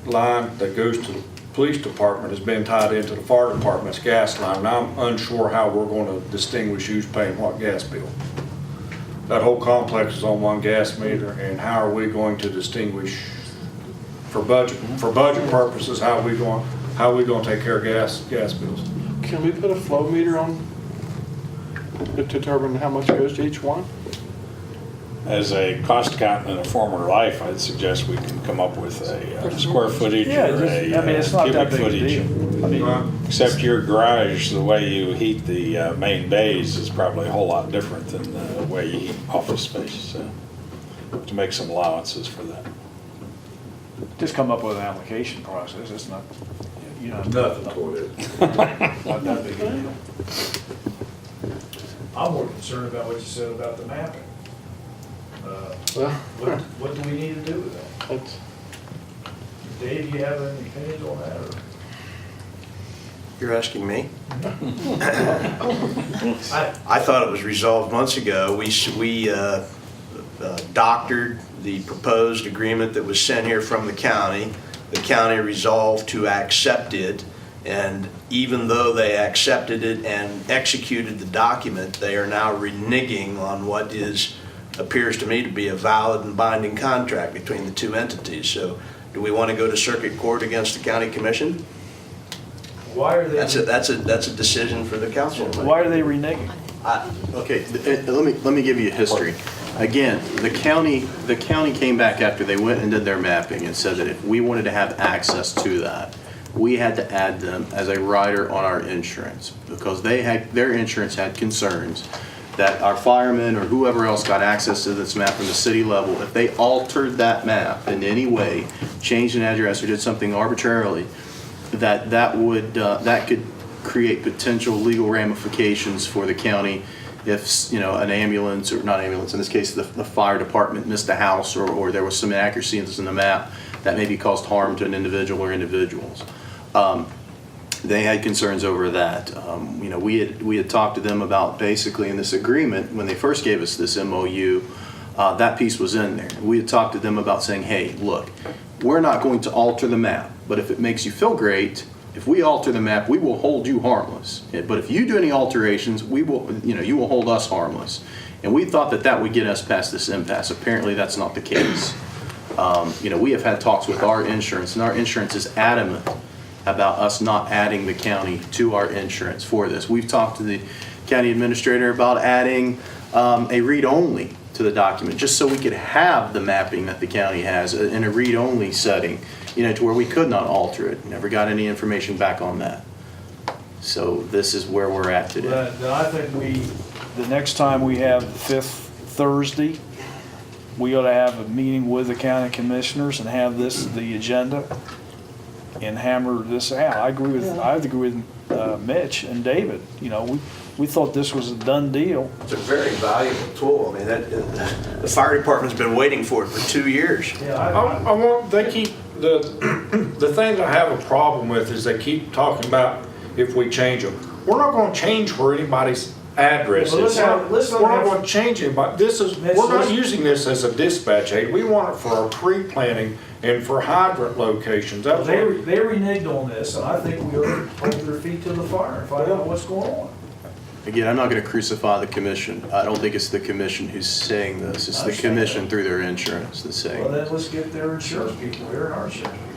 line that goes to the police department has been tied into the fire department's gas line, and I'm unsure how we're going to distinguish who's paying what gas bill. That whole complex is on one gas meter, and how are we going to distinguish for budget purposes? How are we going to take care of gas bills? Can we put a flow meter on to determine how much goes to each one? As a cost accountant in a former life, I'd suggest we can come up with a square footage Yeah, or it's not cubic that big a footage. deal. I mean, Except your garage, the way you heat the main bays is probably a whole lot different than the way you heat office space. So to make some allowances for that. just come up with an application process. It's not, you know. Nothing toward it. Not that big a deal. I'm more concerned about what you said about the mapping. Well, What do we need to do with that? that's, Dave, you have any opinions on that, or? You're asking me? I thought it was resolved months ago. We doctored the proposed agreement that was sent here from the county. The county resolved to accept it, and even though they accepted it and executed the document, they are now reneging on what appears to me to be a valid and binding contract between the two entities. So do we want to go to circuit court against the county commission? Why are they? That's a decision for the council. Why are they reneging? Okay, let me give you a history. Again, the county came back after they went and did their mapping and said that if we wanted to have access to that, we had to add them as a rider on our insurance, because their insurance had concerns that our firemen or whoever else got access to this map from the city level, if they altered that map in any way, changed an address or did something arbitrarily, that could create potential legal ramifications for the county if, an ambulance, or not ambulance, in this case, the fire department missed a house, or there was some inaccuracies in the map that maybe caused harm to an individual or individuals. They had concerns over that. We had talked to them about basically in this agreement, when they first gave us this MOU, that piece was in there. We had talked to them about saying, hey, look, we're not going to alter the map, but if it makes you feel great, if we alter the map, we will hold you harmless. But if you do any alterations, you will hold us harmless. And we thought that would get us past this impasse. Apparently, that's not the case. We have had talks with our insurance, and our insurance is adamant about us not adding the county to our insurance for this. We've talked to the county administrator about adding a read-only to the document, just so we could have the mapping that the county has in a read-only setting, to where we could not alter it. Never got any information back on that. So this is where we're at today. Then I think the next time we have the fifth Thursday, we ought to have a meeting with the county commissioners and have the agenda, and hammer this out. I agree with Mitch and David. You know, we thought this was a done deal. It's a very valuable tool. I mean, the fire department's been waiting for it for 2 years. I want, they keep, the thing I have a problem with is they keep talking about if we change them. We're not gonna change where anybody's address Well, is. listen, We're not gonna change it, but we're not listen. using this as a dispatch aid. We want it for our pre-planning and for hydrant locations. That's They what, reneged on this, and I think we ought to hold their feet to the fire and find out what's going on. Again, I'm not going to crucify the commission. I don't think it's the commission who's saying this. It's the commission through their insurance that's saying Well, this. then let's get their insurance people here and our insurance people.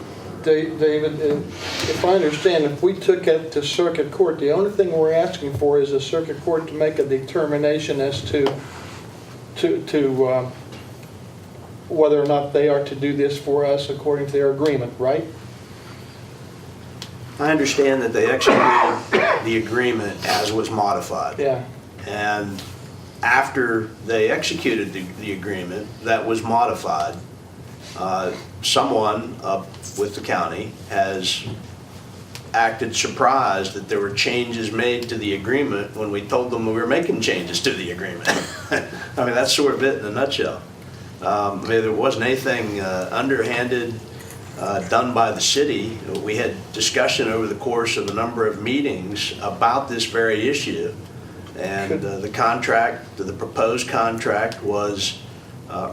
David, if I understand, if we took it to circuit court, the only thing we're asking for is a circuit court to make a determination as to whether or not they are to do this for us according to their agreement, right? I understand that they executed the agreement as was modified. Yeah. And after they executed the agreement that was modified, someone up with the county has acted surprised that there were changes made to the agreement when we told them we were making changes to the agreement. I mean, that's sort of it in a nutshell. I mean, there wasn't anything underhanded done by the city. We had discussion over the course of a number of meetings about this very issue. And the contract, the proposed contract was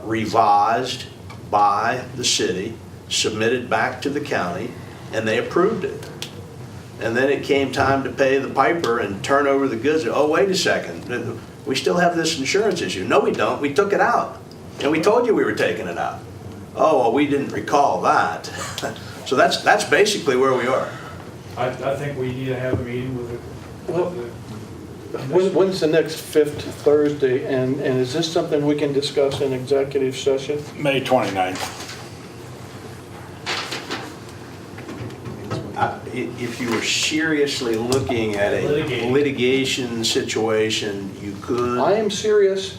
revised by the city, submitted back to the county, and they approved it. And then it came time to pay the piper and turn over the goods. Oh, wait a second, we still have this insurance issue. No, we don't, we took it out. And we told you we were taking it out. Oh, well, we didn't recall that. So that's basically where we are. I think we need to have a meeting with When's the next fifth Thursday, and is this something we can discuss in executive session? May 29th. If you were seriously looking at a Litigating. litigation situation, you could. I am serious.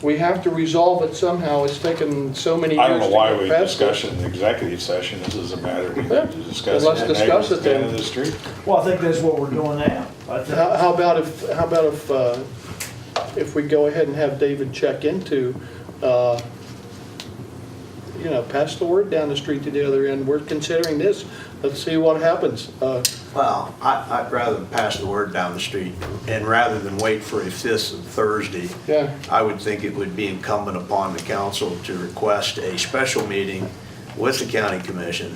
We have to resolve it somehow. It's taken so many years I don't know to why get we past discuss this. it in the executive session. This is a matter we Yeah. need to discuss. Well, let's in discuss it then. End of the street. Well, I think that's what we're doing now. I think- How about if we go ahead and have David check into, pass the word down the street to the other end. We're considering this. Let's see what happens. Well, I'd rather pass the word down the street, and rather than wait for a fifth Thursday, Yeah. I would think it would be incumbent upon the council to request a special meeting with the county commission.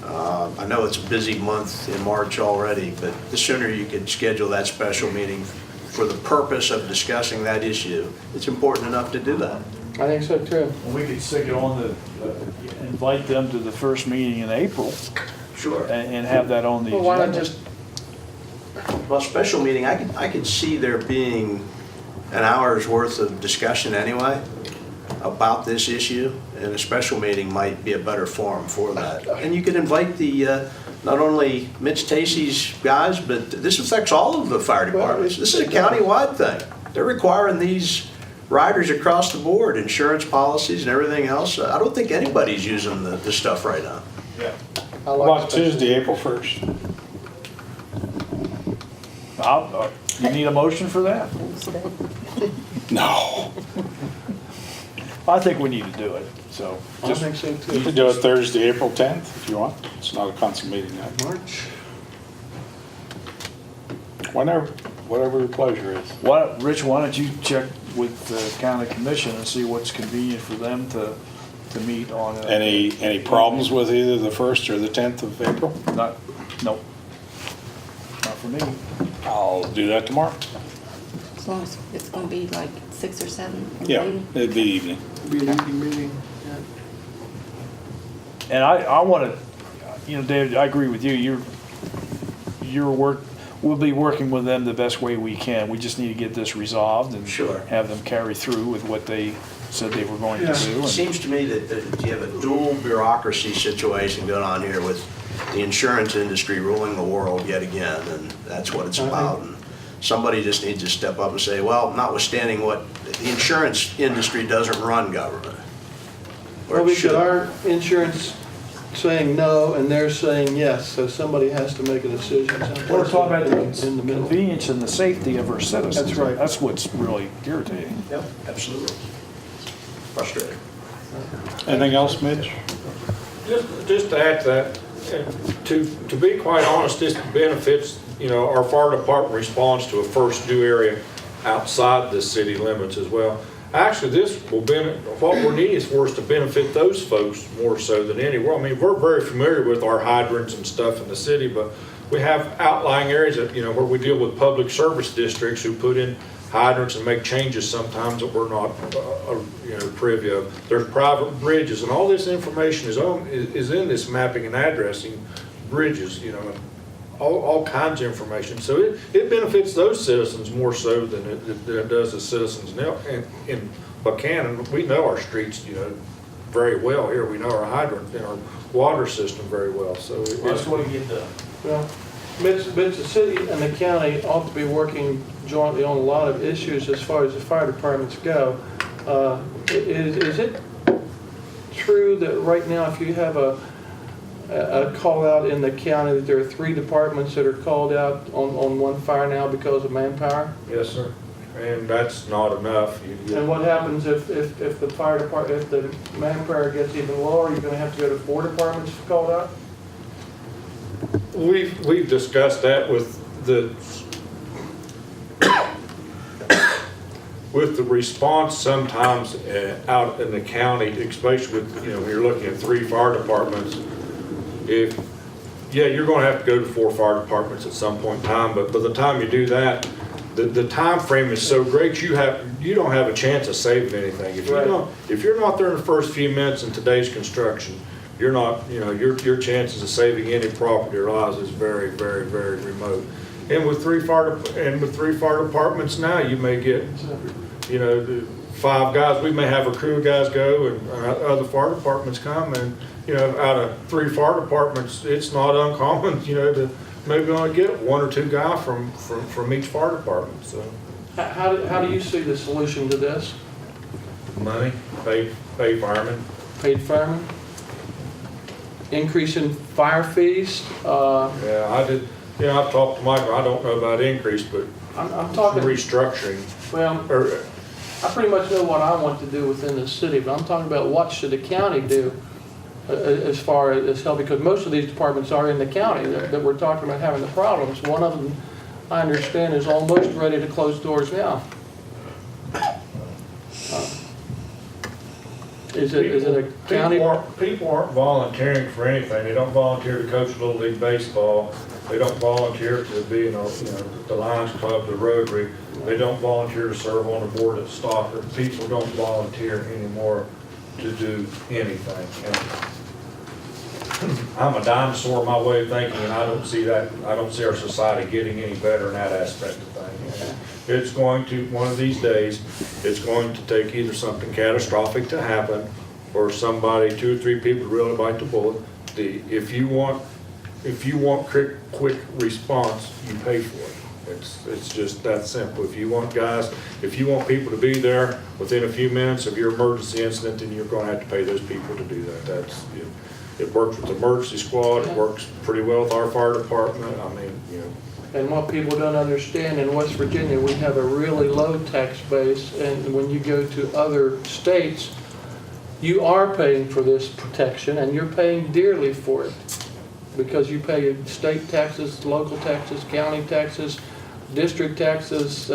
I know it's a busy month in March already, but the sooner you could schedule that special meeting for the purpose of discussing that issue, it's important enough to do that. I think so too. We could stick it on invite them to the first meeting in April Sure. and have that on the Well, why not agenda. just, Well, special meeting, I could see there being an hour's worth of discussion anyway about this issue, and a special meeting might be a better forum for that. And you could invite not only Mitch Tacey's guys, but this affects all of the fire departments. This is a countywide thing. They're requiring these riders across the board, insurance policies and everything else. I don't think anybody's using the stuff right now. I How like about special- Tuesday, April 1st? You need a motion for that? No. I think we need to do it, so. I just- think so You too. could do it Thursday, April 10th if you want. It's not a council meeting night. March. Whatever your pleasure is. Rich, why don't you check with the county commission and see what's convenient for them to meet on it? Any problems with either the 1st or the 10th of April? Nope. Not for me. I'll do that tomorrow. As long as it's gonna be like 6 or 7 in the Yeah, evening. it'd be evening. Be an evening meeting. And I want to, David, I agree with you. We'll be working with them the best way we can. We just need to get this resolved and Sure. have them carry through with what they said they were going to do. It and- seems to me that you have a dual bureaucracy situation going on here with the insurance industry ruling the world yet again, and that's what it's about. And somebody just needs to step up and say, well, notwithstanding what, the insurance industry doesn't run government. Well, it we should. got our insurance saying no, and they're saying yes, so somebody has to make a decision. We're talking about In the the middle. convenience and the safety of our citizens. That's right. That's what's really irritating. Yep, absolutely. Frustrating. Anything else, Mitch? Just to add to that, and to be quite honest, this benefits, our fire department responds to a first due area outside the city limits as well. Actually, this will what we're needing is for us to benefit those folks more so than anywhere. I mean, we're very familiar with our hydrants and stuff in the city, but we have outlying areas that, where we deal with public service districts who put in hydrants and make changes sometimes that we're not, privy of. There's private bridges, and all this information is in this mapping and addressing bridges, and all kinds of information. So it benefits those citizens more so than it does the citizens now. And in Buckhannon, we know our streets, very well here. We know our hydrant and our water system very well. So That's what we get done. Well, Mitch, the city and the county ought to be working jointly on a lot of issues as far as the fire departments go. Is it true that right now, if you have a call out in the county, that there are 3 departments that are called out on one fire now because of manpower? yes, sir. And that's not enough. And what happens if the fire department, if the manpower gets even lower, you're gonna have to go to 4 departments called out? We've discussed that with the response sometimes out in the county, especially with, when you're looking at 3 fire departments. You're going to have to go to 4 fire departments at some point in time, but by the time you do that, the time frame is so great, you don't have a chance of saving anything. If you're not there in the first few minutes in today's construction, you're not, your chances of saving any property or lives is very, very, very remote. And with 3 fire departments now, you may get, 5 guys. We may have a crew of guys go, and other fire departments come, and out of 3 fire departments, it's not uncommon, to maybe only get 1 or 2 guys from each fire department. So How do you see the solution to this? money, pay firemen. Paid firemen? Increase in fire fees? Yeah, I did. I've talked to Michael. I don't know about increase, but I'm talking, restructuring. well, Or I pretty much know what I want to do within the city, but I'm talking about what should the county do as far as help, because most of these departments are in the county that we're talking about having the problems. One of them, I understand, is almost ready to close doors now. Is it a county? People aren't volunteering for anything. They don't volunteer to coach Little League Baseball. They don't volunteer to be in the Lions Club, the Rotary. They don't volunteer to serve on the board at Stockton. People don't volunteer anymore to do anything. And I'm a dinosaur in my way of thinking, and I don't see our society getting any better in that aspect of things. And it's going to, one of these days, it's going to take either something catastrophic to happen, or somebody, 2 or 3 people really bite the bullet. If you want quick response, you pay for it. It's just that simple. If you want people to be there within a few minutes of your emergency incident, then you're going to have to pay those people to do that. It works with the emergency squad. It works pretty well with our fire department. I mean, And what people don't understand, in West Virginia, we have a really low tax base, and when you go to other states, you are paying for this protection, and you're paying dearly for it, because you pay state taxes, local taxes, county taxes, district taxes,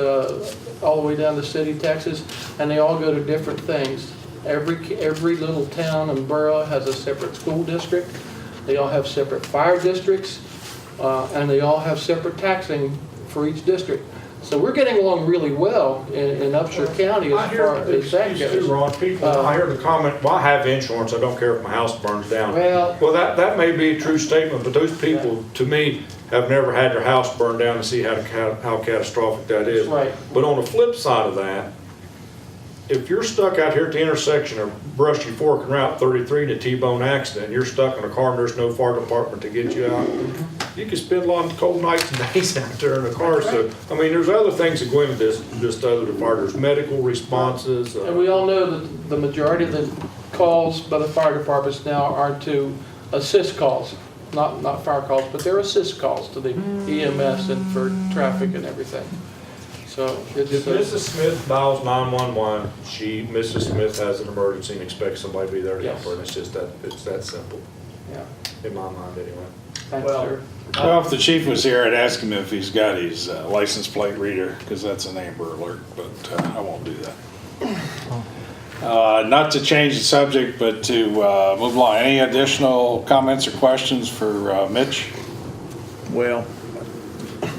all the way down to city taxes, and they all go to different things. Every little town and borough has a separate school district. They all have separate fire districts, and they all have separate taxing for each district. So we're getting along really well in Upshur County as far as that goes. Ron, I hear the comment, well, I have insurance, I don't care if my house burns down. Well, that may be a true statement, but those people, to me, have never had their house burned down to see how catastrophic that is. Right. But on the flip side of that, if you're stuck out here at the intersection of Brushy Fork and Route 33 in a T-bone accident, you're stuck in a car and there's no fire department to get you out, you can spend a lot of cold nights and days out there in the car. So, I mean, there's other things that go into this other department. There's medical responses. and we all know that the majority of the calls by the fire departments now are to assist calls, not fire calls, but they're assist calls to the EMS and for traffic and everything. So If it's, Mrs. Smith dials 911, Mrs. Smith has an emergency and expects somebody to be there to help her, and it's that simple, yeah, in my mind anyway. thanks, sir. Well, if the chief was here, I'd ask him if he's got his license plate reader, because that's an Amber Alert, but I won't do that. Not to change the subject, but to move along. Any additional comments or questions for Mitch? Well,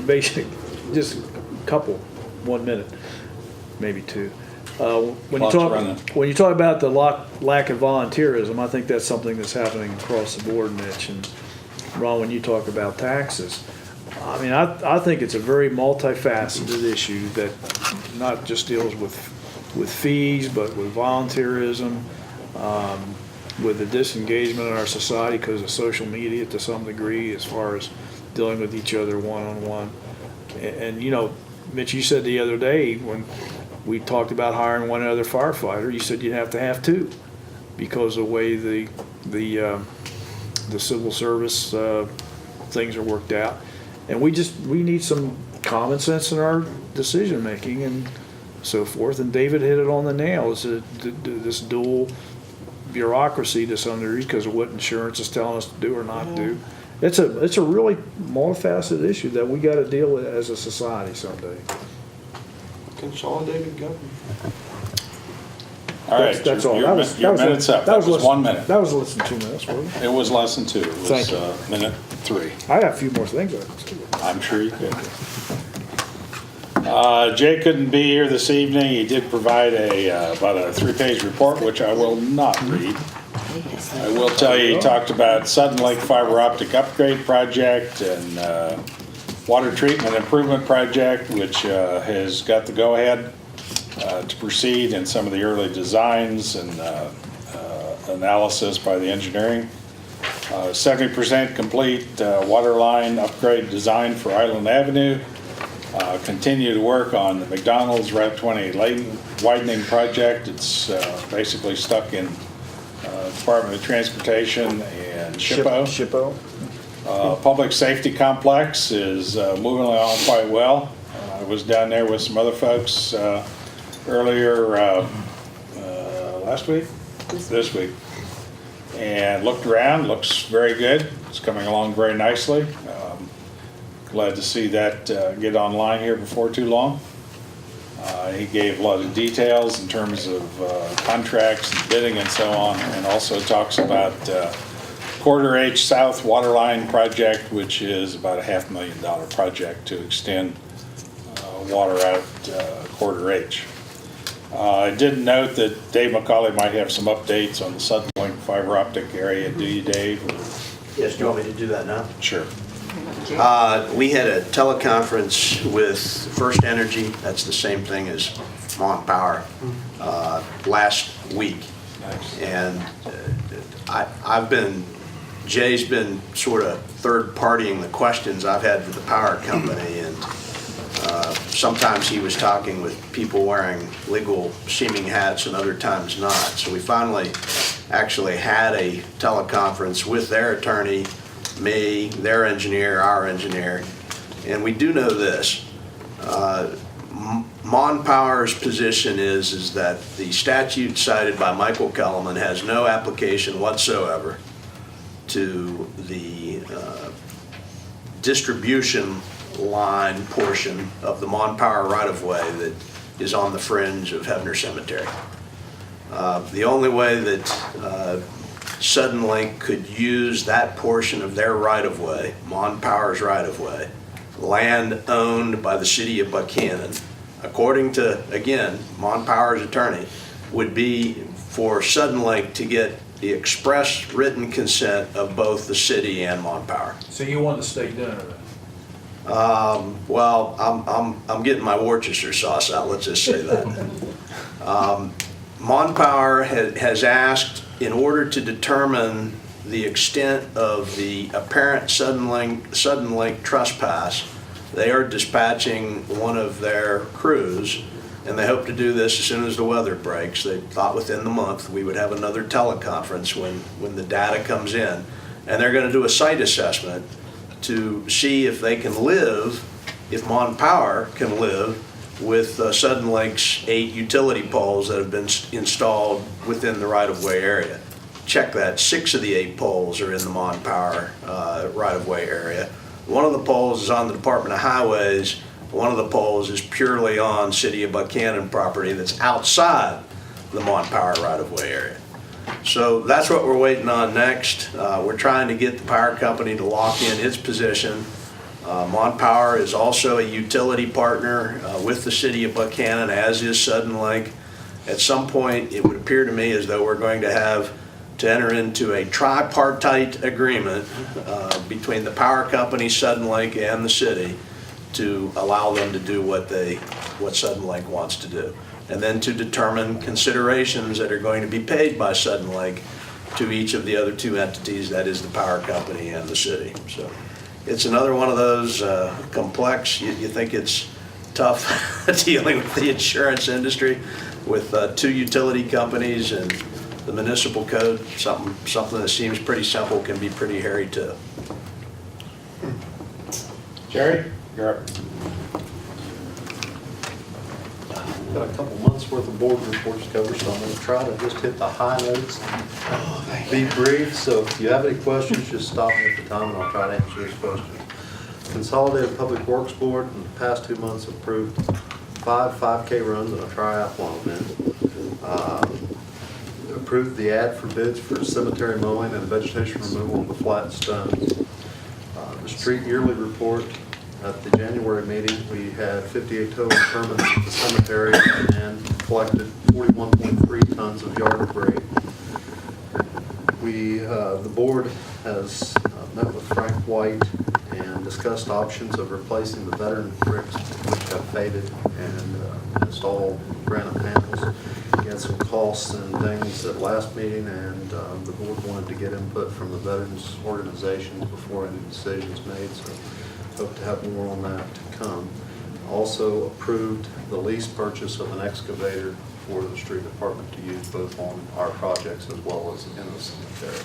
basic, just a couple, 1 minute, maybe two. When you Clock's running. talk about the lack of volunteerism, I think that's something that's happening across the board, Mitch. And Ron, when you talk about taxes, I mean, I think it's a very multifaceted issue that not just deals with fees, but with volunteerism, with the disengagement in our society because of social media to some degree, as far as dealing with each other one-on-one. And you know, Mitch, you said the other day when we talked about hiring one other firefighter, you said you'd have to have two because of the way the civil service things are worked out. And we need some common sense in our decision making and so forth. And David hit it on the nail. Is this dual bureaucracy to some degree because of what insurance is telling us to do or not do. It's a really multifaceted issue that we got to deal with as a society someday. Consolidated government. All right, That's all. your minute's up. That was less- 1 minute. That was less than 2 minutes, wasn't it? It was less than two. It Thank was minute 3. I have a few more things I can say. I'm sure you could. Jay couldn't be here this evening. He did provide about a 3-page report, which I will not read. I will tell you, he talked about Sudden Lake Fiber Optic Upgrade Project and Water Treatment Improvement Project, which has got the go-ahead to proceed in some of the early designs and analysis by the engineering. 70% complete water line upgrade design for Island Avenue. Continue to work on the McDonald's Route 20 lane widening project. It's basically stuck in Department of Transportation and SHPO. Public Safety Complex is moving along quite well. I was down there with some other folks earlier last week? This week. And looked around, looks very good. It's coming along very nicely. Glad to see that get online here before too long. He gave a lot of details in terms of contracts and bidding and so on, and also talks about Quarter H South Waterline Project, which is about a $500,000 project to extend water out Quarter H. I did note that Dave McCauley might have some updates on the Sudden Link fiber optic area. Do you, Dave? Yes, do you want me to do that now? Sure. We had a teleconference with First Energy, that's the same thing as Mont Power, last week. Nice. And Jay's been sort of third partying the questions I've had with the power company, and sometimes he was talking with people wearing legal seeming hats and other times not. So we finally actually had a teleconference with their attorney, me, their engineer, our engineer, and we do know this. Mon Power's position is that the statute cited by Michael Kellerman has no application whatsoever to the distribution line portion of the Mon Power right-of-way that is on the fringe of Hebner Cemetery. The only way that Sudden Link could use that portion of their right-of-way, Mon Power's right-of-way, land owned by the city of Buckhannon, according to, again, Mon Power's attorney, would be for Sudden Link to get the express written consent of both the city and Mon Power. So you want the state dinner then? Well, I'm getting my Worcester sauce out, let's just say that. Mon Power has asked, in order to determine the extent of the apparent Sudden Link trespass, they are dispatching one of their crews and they hope to do this as soon as the weather breaks. They thought within the month we would have another teleconference when the data comes in. And they're going to do a site assessment to see if they can live, if Mon Power can live with Sudden Link's 8 utility poles that have been installed within the right-of-way area. Check that, 6 of the 8 poles are in the Mon Power right-of-way area. One of the poles is on the Department of Highways. One of the poles is purely on City of Buckhannon property that's outside the Mon Power right-of-way area. So that's what we're waiting on next. We're trying to get the power company to lock in its position. Mon Power is also a utility partner with the City of Buckhannon, as is Sudden Link. At some point, it would appear to me as though we're going to have to enter into a tripartite agreement between the power company, Sudden Link, and the city to allow them to do what Sudden Link wants to do. And then to determine considerations that are going to be paid by Sudden Link to each of the other 2 entities, that is the power company and the city. So it's another one of those complex, you think it's tough dealing with the insurance industry with 2 utility companies and the municipal code. Something that seems pretty simple can be pretty hairy too. Jerry, you're up. Got a couple months worth of board reports to cover, so I'm going to try to just hit the high notes, be brief. So if you have any questions, just stop me at the time and I'll try to answer those questions. Consolidated Public Works Board in the past 2 months approved 5 5K runs and a triathlon event. Approved the ad for bids for cemetery mowing and vegetation removal of the flat stones. The street yearly report. At the January meeting, we had 58 total permits at the cemetery and collected 41.3 tons of yard debris. The board has met with Frank White and discussed options of replacing the veteran bricks which have faded and install granite panels. We had some costs and things at last meeting, and the board wanted to get input from the veterans organizations before any decisions made. So hope to have more on that to come. Also approved the lease purchase of an excavator for the street department to use both on our projects as well as in the cemetery.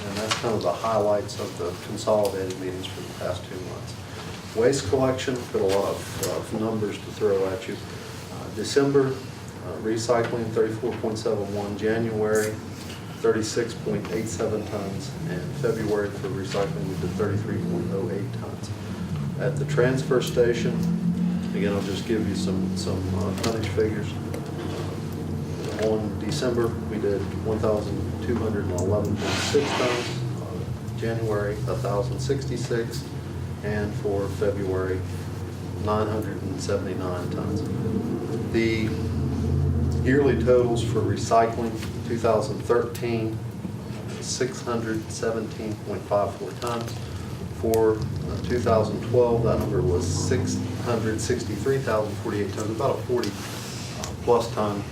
And that's kind of the highlights of the consolidated meetings for the past 2 months. Waste collection, got a lot of numbers to throw at you. December, recycling 34.71, January 36.87 tons, and February for recycling we did 33.08 tons. At the transfer station, again, I'll just give you some tonnage figures. On December, we did 1,211.6 tons, January 1,066, and for February 979 tons. The yearly totals for recycling, 2013, 617.54 tons. For 2012, that number was 663,048 tons, about a 40 plus ton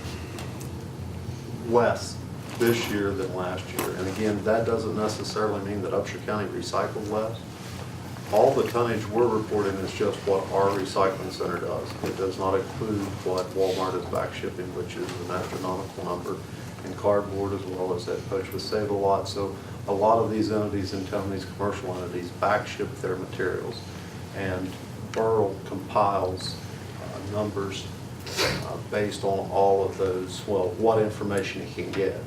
less this year than last year. And again, that doesn't necessarily mean that Upshur County recycled less. All the tonnage we're reporting is just what our recycling center does. It does not include what Walmart is back shipping, which is an astronomical number, and cardboard as well as that push with Save a Lot. So a lot of these entities in town, these commercial entities, back ship their materials. And Burl compiles numbers based on all of those, well, what information he can get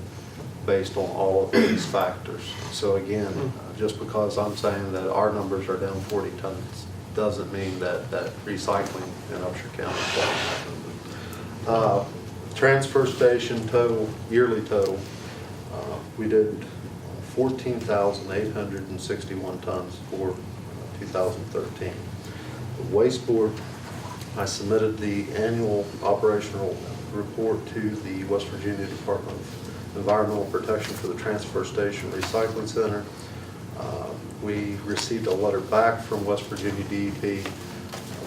based on all of these factors. So again, just because I'm saying that our numbers are down 40 tons doesn't mean that recycling in Upshur County is down. Transfer station total, yearly total, we did 14,861 tons for 2013. The waste board, I submitted the annual operational report to the West Virginia Department of Environmental Protection for the Transfer Station Recycling Center. We received a letter back from West Virginia DEP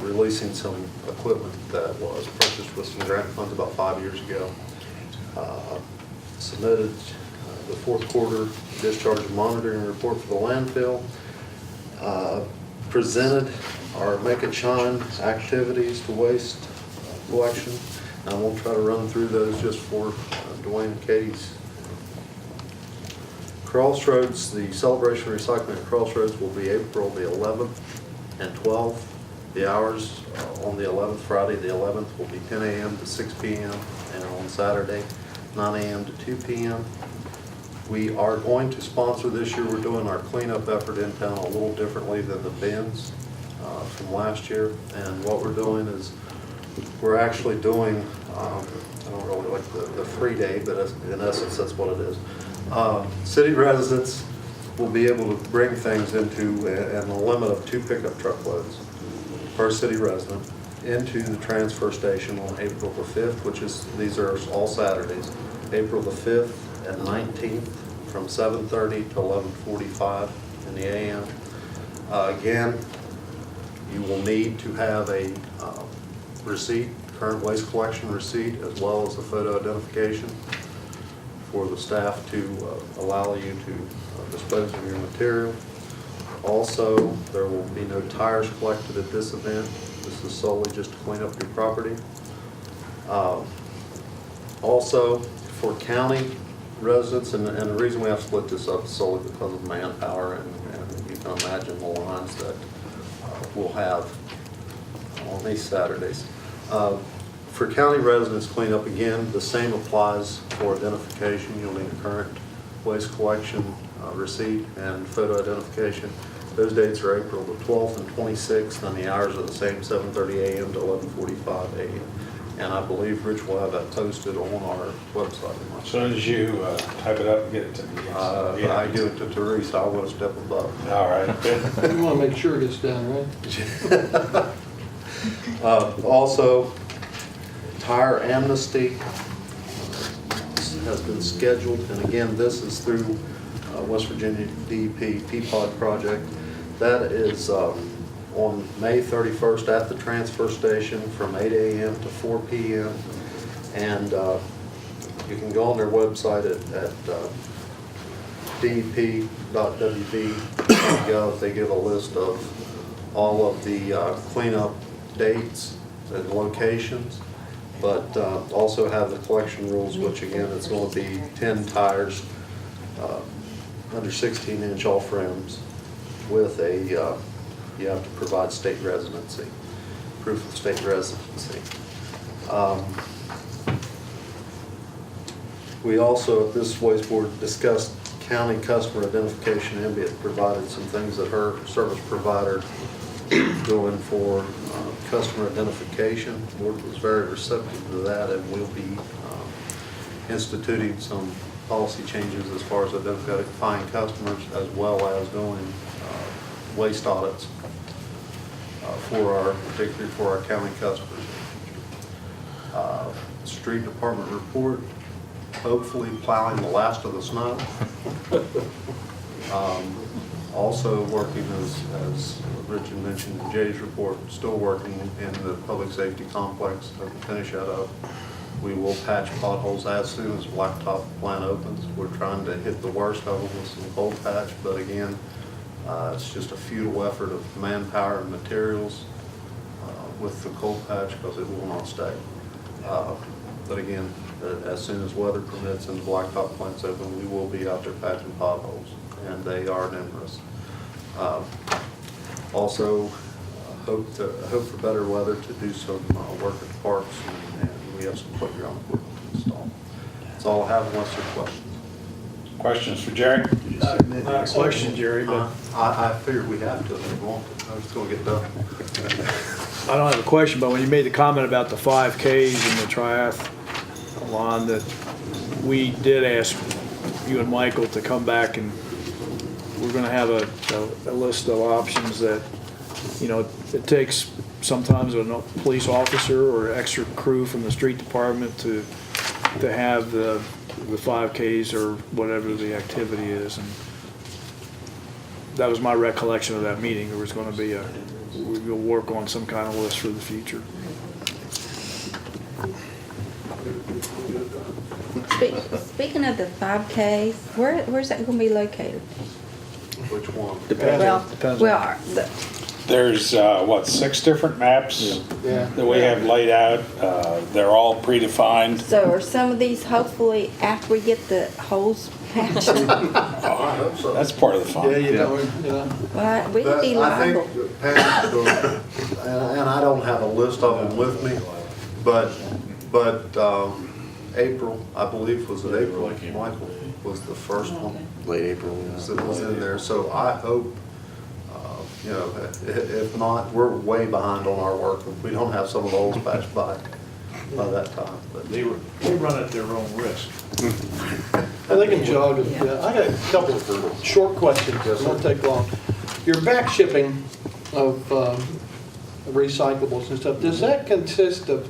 releasing some equipment that was purchased with some grant funds about 5 years ago. Submitted the fourth quarter discharge monitoring report for the landfill. Presented our Make It Shine activities to waste collection. And we'll try to run through those just for Dwayne and Katie's. Crossroads, the celebration recycling at Crossroads will be April the 11th and 12th. The hours on the 11th, Friday the 11th, will be 10 a.m. to 6 p.m. and on Saturday, 9 a.m. to 2 p.m. We are going to sponsor this year. We're doing our cleanup effort in town a little differently than the bins from last year. And what we're doing is we're actually doing, I don't really like the free day, but in essence, that's what it is. City residents will be able to bring things into, and a limit of 2 pickup truckloads per city resident, into the transfer station on April the 5th, which is, these are all Saturdays, April the 5th and 19th from 7:30 to 11:45 in the a.m. Again, you will need to have a receipt, current waste collection receipt, as well as the photo identification for the staff to allow you to dispose of your material. Also, there will be no tires collected at this event. This is solely just to clean up your property. Also, for county residents, and the reason we have to split this up is solely because of manpower, and you can imagine the lines that we'll have on these Saturdays. For county residents cleanup, again, the same applies for identification. You'll need a current waste collection receipt and photo identification. Those dates are April the 12th and 26th, and the hours are the same, 7:30 a.m. to 11:45 a.m. And I believe Rich will have that posted on our website. As soon as you type it up and get it to me. I give it to Teresa, I will step above. All right. You want to make sure it gets done, right? Also, tire amnesty has been scheduled, and again, this is through West Virginia DEP Peapod project. That is on May 31st at the transfer station from 8 a.m. to 4 p.m. And you can go on their website at dep.wv.gov. They give a list of all of the cleanup dates and locations, but also have the collection rules, which again, it's going to be 10 tires under 16-inch all frames with a, you have to provide state residency, proof of state residency. We also, at this waste board, discussed county customer identification. Ambia provided some things that her service provider doing for customer identification. The board was very receptive to that, and we'll be instituting some policy changes as far as identifying customers, as well as doing waste audits particularly for our county customers. Street department report, hopefully plowing the last of the snow. Also working, as Richard mentioned in Jay's report, still working in the public safety complex to finish that up. We will patch potholes as soon as Blacktop plant opens. We're trying to hit the worst of them with some cold patch, but again, it's just a futile effort of manpower and materials with the cold patch because it will not stay. But again, as soon as weather permits and the Blacktop plant's open, we will be out there patching potholes, and they are numerous. Also, hope for better weather to do some work at the parks, and we have some playground equipment to install. That's all I have unless there are questions. Questions for Jerry? Not a question, Jerry, but I figured we'd have to if we want to. I was going to get done. I don't have a question, but when you made the comment about the 5Ks and the triathlon, that we did ask you and Michael to come back, and we're gonna have a list of options that, you know, it takes sometimes a police officer or extra crew from the street department to have the 5Ks or whatever the activity is. And that was my recollection of that meeting. There was going to be we'll work on some kind of list for the future. Speaking of the 5Ks, where's that going to be located? Which one? Depends. Well, Depends. well, There's, 6 different maps Yeah. that we have laid out. They're all predefined. So are some of these hopefully after we get the holes patched? I hope so. That's part of the fun. Yeah, you know. Well, we could But be I liable. think, Pam, and I don't have a list of them with me, but April, I believe, was it April, Michael, was the first one Late April. that was in there. So I hope, if not, we're way behind on our work. If we don't have some of the holes patched by that time. But They run at their own risk. I think in jog, yeah, I got a couple of short questions, it won't take long. Your back shipping of recyclables and stuff, does that consist of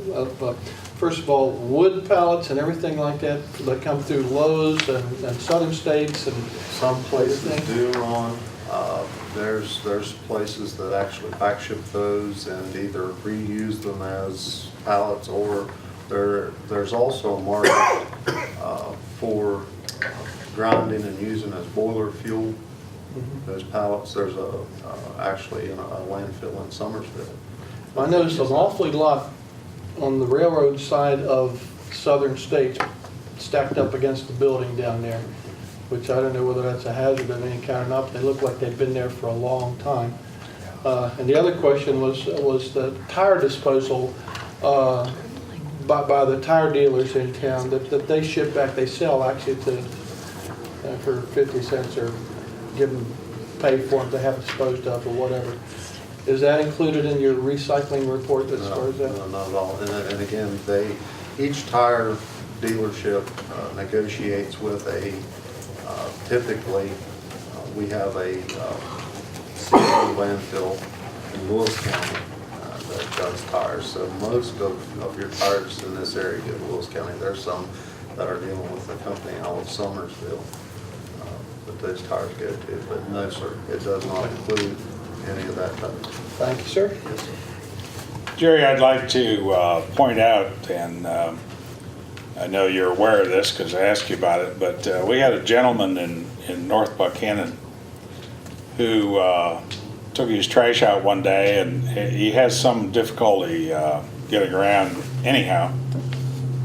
first of all, wood pallets and everything like that come through Lowe's and Southern States and some places everything? do, Ron. There's places that actually back ship those and either reuse them as pallets, or there's also a market for grinding and using as boiler fuel. Those pallets, there's actually a landfill in Summersville. I noticed an awfully lot on the railroad side of Southern States stacked up against the building down there, which I don't know whether that's a hazard of any kind or not, but they look like they've been there for a long time. And the other question was the tire disposal by the tire dealers in town that they ship back, they sell actually for 50 cents or give them, pay for them to have disposed of or whatever. Is that included in your recycling report as far as that? No, not at all. And again, each tire dealership negotiates with typically, we have a city landfill in Lewis County that does tires. So most of your tires in this area go to Lewis County. There's some that are dealing with a company out of Summersville that those tires go to. But no, sir, it does not include any of that type. Thank you, sir. Yes, sir. Jerry, I'd like to point out, and I know you're aware of this because I asked you about it, but we had a gentleman in North Buckhannon who took his trash out one day, and he has some difficulty getting around anyhow.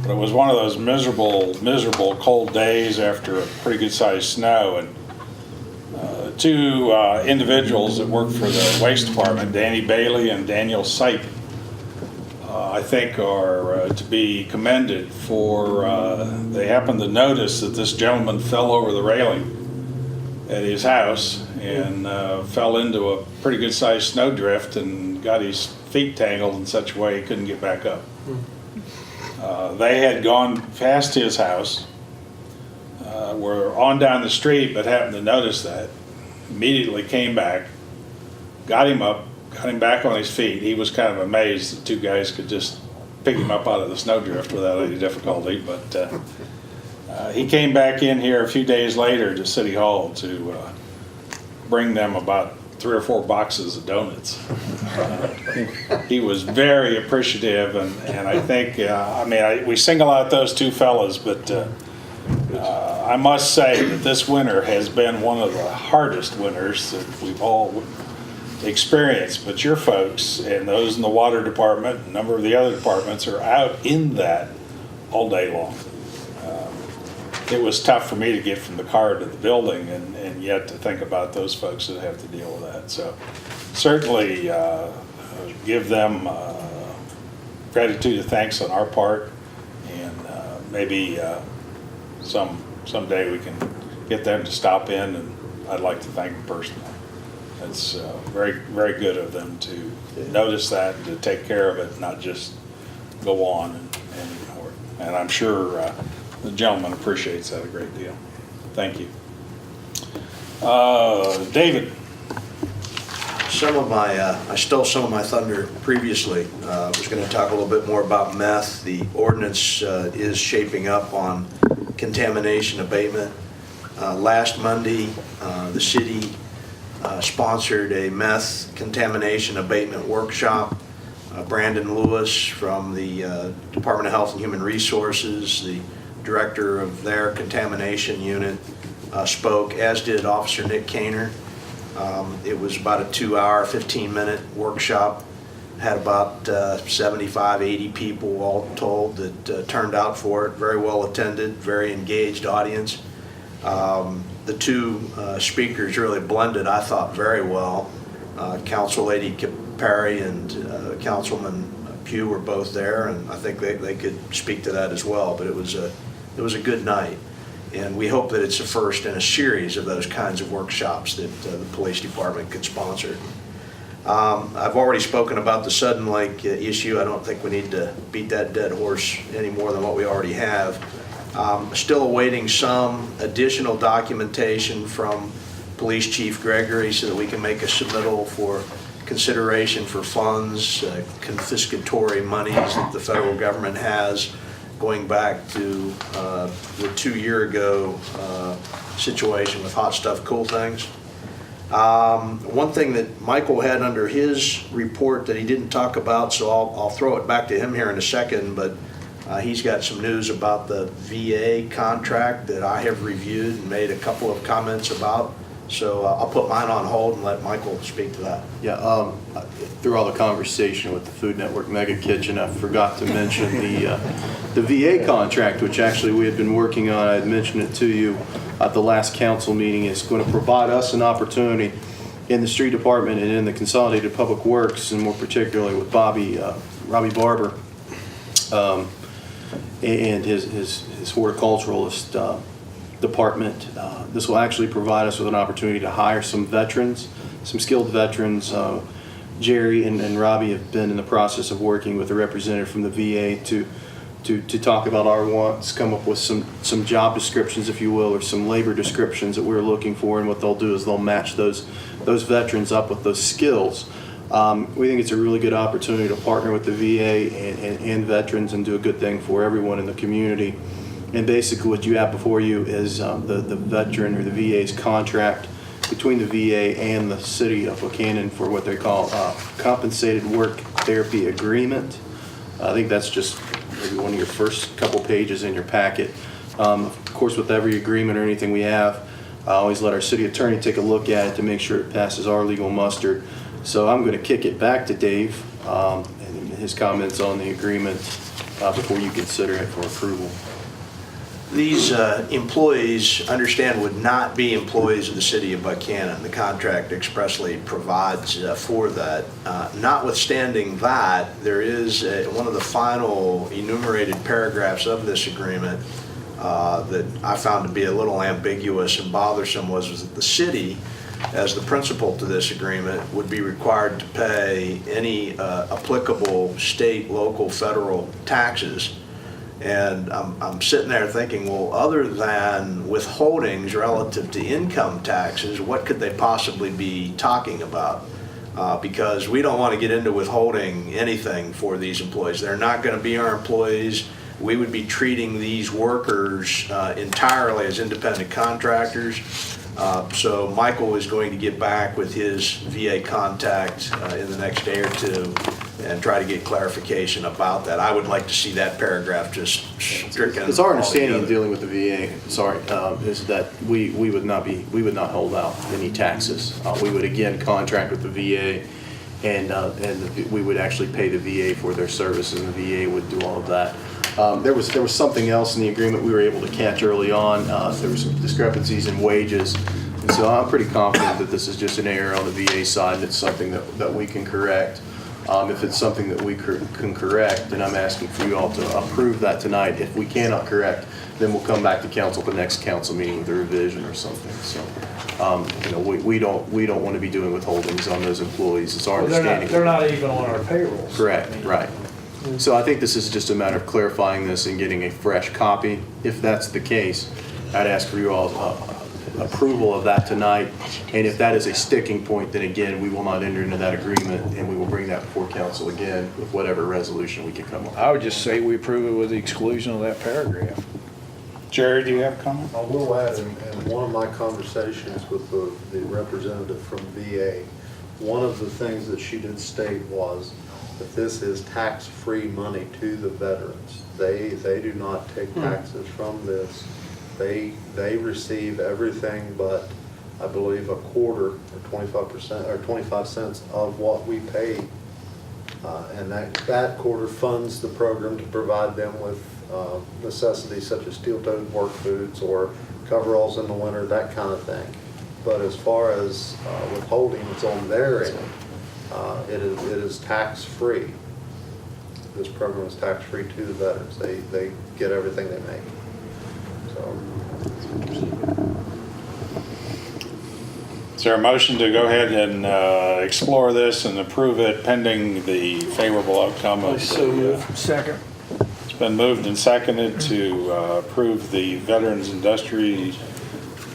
But it was one of those miserable cold days after a pretty good sized snow, and two individuals that work for the waste department, Danny Bailey and Daniel Sipe, I think are to be commended for, they happened to notice that this gentleman fell over the railing at his house and fell into a pretty good sized snowdrift and got his feet tangled in such a way he couldn't get back up. They had gone past his house, were on down the street, but happened to notice that. Immediately came back, got him up, got him back on his feet. He was kind of amazed that two guys could just pick him up out of the snowdrift without any difficulty. But he came back in here a few days later to City Hall to bring them about 3 or 4 boxes of donuts. He was very appreciative, and I think, we single out those two fellas, but I must say that this winter has been one of the hardest winters that we've all experienced. But your folks and those in the water department, a number of the other departments are out in that all day long. It was tough for me to get from the car to the building and yet to think about those folks that have to deal with that. So certainly give them gratitude and thanks on our part, and maybe someday we can get them to stop in, and I'd like to thank them personally. It's very, very good of them to notice that and to take care of it, not just go on and ignore it. And I'm sure the gentleman appreciates that a great deal. Thank you. David. I stole some of my thunder previously. I was going to talk a little bit more about meth. The ordinance is shaping up on contamination abatement. Last Monday, the city sponsored a meth contamination abatement workshop. Brandon Lewis from the Department of Health and Human Resources, the director of their contamination unit, spoke, as did Officer Nick Kaner. It was about a 2-hour, 15-minute workshop. Had about 75, 80 people all told that turned out for it. Very well attended, very engaged audience. The two speakers really blended, I thought, very well. Council Lady Perry and Councilman Pugh were both there, and I think they could speak to that as well. But it was a good night, and we hope that it's the first in a series of those kinds of workshops that the police department could sponsor. I've already spoken about the Sudden Lake issue. I don't think we need to beat that dead horse any more than what we already have. Still awaiting some additional documentation from Police Chief Gregory so that we can make a submittal for consideration for funds, confiscatory monies that the federal government has going back to the 2-year ago situation with Hot Stuff Cool Things. One thing that Michael had under his report that he didn't talk about, so I'll throw it back to him here in a second, but he's got some news about the VA contract that I have reviewed and made a couple of comments about. So I'll put mine on hold and let Michael speak to that. Yeah, through all the conversation with the Food Network Mega Kitchen, I forgot to mention the VA contract, which actually we had been working on. I had mentioned it to you at the last council meeting. Is going to provide us an opportunity in the street department and in the Consolidated Public Works, and more particularly with Robbie Barber and his horticulturalist department. This will actually provide us with an opportunity to hire some veterans, some skilled veterans. Jerry and Robbie have been in the process of working with a representative from the VA to talk about our wants, come up with some job descriptions, if you will, or some labor descriptions that we're looking for. And what they'll do is they'll match those veterans up with those skills. We think it's a really good opportunity to partner with the VA and veterans and do a good thing for everyone in the community. And basically what you have before you is the veteran or the VA's contract between the VA and the city of Buckhannon for what they call compensated work therapy agreement. I think that's just maybe one of your first couple pages in your packet. Of course, with every agreement or anything we have, I always let our city attorney take a look at it to make sure it passes our legal muster. So I'm going to kick it back to Dave and his comments on the agreement before you consider it for approval. These employees, understand, would not be employees of the city of Buckhannon. The contract expressly provides for that. Notwithstanding that, there is one of the final enumerated paragraphs of this agreement that I found to be a little ambiguous and bothersome was that the city, as the principal to this agreement, would be required to pay any applicable state, local, federal taxes. And I'm sitting there thinking, well, other than withholdings relative to income taxes, what could they possibly be talking about? Because we don't want to get into withholding anything for these employees. They're not going to be our employees. We would be treating these workers entirely as independent contractors. So Michael is going to get back with his VA contact in the next day or two and try to get clarification about that. I would like to see that paragraph just stricken. It's our understanding in altogether. dealing with the VA, is that we would not hold out any taxes. We would again contract with the VA, and we would actually pay the VA for their services, and the VA would do all of that. There was something else in the agreement we were able to catch early on. There were some discrepancies in wages, and so I'm pretty confident that this is just an error on the VA side, and it's something that we can correct. If it's something that we can correct, then I'm asking for you all to approve that tonight. If we cannot correct, then we'll come back to council at the next council meeting with a revision or something. So, we don't want to be doing withholdings on those employees. It's our understanding. They're not even on our payroll. Correct, right. So I think this is just a matter of clarifying this and getting a fresh copy. If that's the case, I'd ask for you all approval of that tonight. And if that is a sticking point, then again, we will not enter into that agreement, and we will bring that before council again with whatever resolution we can come up with. I would just say we approve it with the exclusion of that paragraph. Jerry, do you have a comment? I will add, in one of my conversations with the representative from VA, one of the things that she did state was that this is tax-free money to the veterans. They do not take taxes from this. They receive everything but I believe, a quarter or 25% or 25 cents of what we pay. And that quarter funds the program to provide them with necessities such as steel-toed work boots or coveralls in the winter, that kind of thing. But as far as withholding, it's on their end. It is tax-free. This program is tax-free to the veterans. They get everything they make. So. Is there a motion to go ahead and explore this and approve it pending the favorable outcome of Second. It's been moved and seconded to approve the Veterans Industry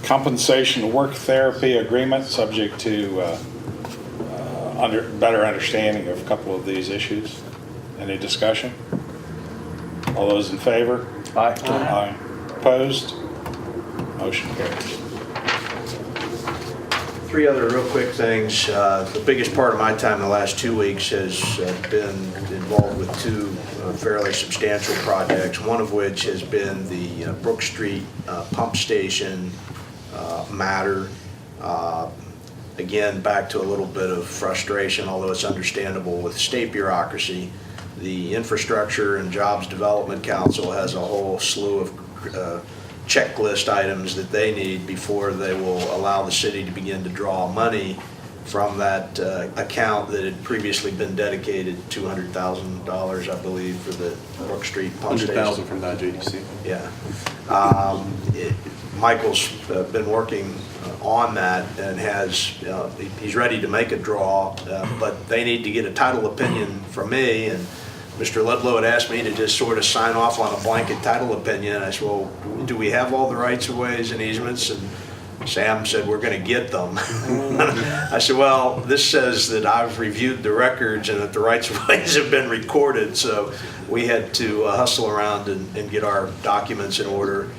Compensation Work Therapy Agreement, subject to better understanding of a couple of these issues. Any discussion? All those in favor? Aye. Aye. Opposed? Motion carries. Three other real quick things. The biggest part of my time in the last 2 weeks has been involved with two fairly substantial projects, one of which has been the Brook Street pump station matter. Again, back to a little bit of frustration, although it's understandable with state bureaucracy. The Infrastructure and Jobs Development Council has a whole slew of checklist items that they need before they will allow the city to begin to draw money from that account that had previously been dedicated $200,000, I believe, for the Brook Street pump station. 100,000 from that JDC. Yeah. Michael's been working on that and he's ready to make a draw, but they need to get a title opinion from me, and Mr. Ludlow had asked me to just sort of sign off on a blanket title opinion. I said, well, do we have all the rights of ways and easements? And Sam said, we're going to get them. I said, well, this says that I've reviewed the records and that the rights of ways have been recorded. So we had to hustle around and get our documents in order.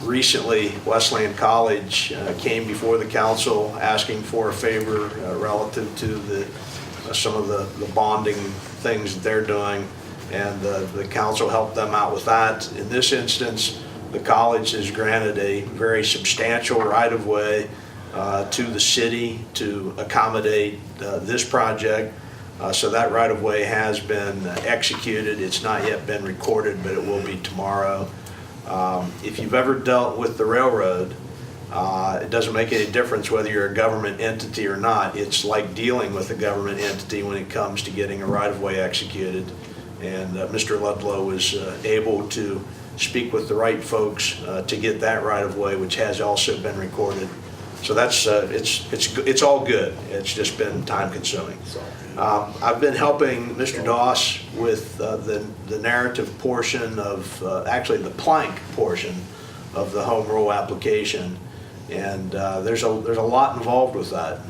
Recently, Wesleyan College came before the council asking for a favor relative to some of the bonding things that they're doing, and the council helped them out with that. In this instance, the college has granted a very substantial right-of-way to the city to accommodate this project. So that right-of-way has been executed. It's not yet been recorded, but it will be tomorrow. If you've ever dealt with the railroad, it doesn't make any difference whether you're a government entity or not. It's like dealing with a government entity when it comes to getting a right-of-way executed. And Mr. Ludlow was able to speak with the right folks to get that right-of-way, which has also been recorded. So that's it's all good. It's just been time-consuming. I've been helping Mr. Doss with the narrative portion of actually the plank portion of the home rule application. And there's a lot involved with that.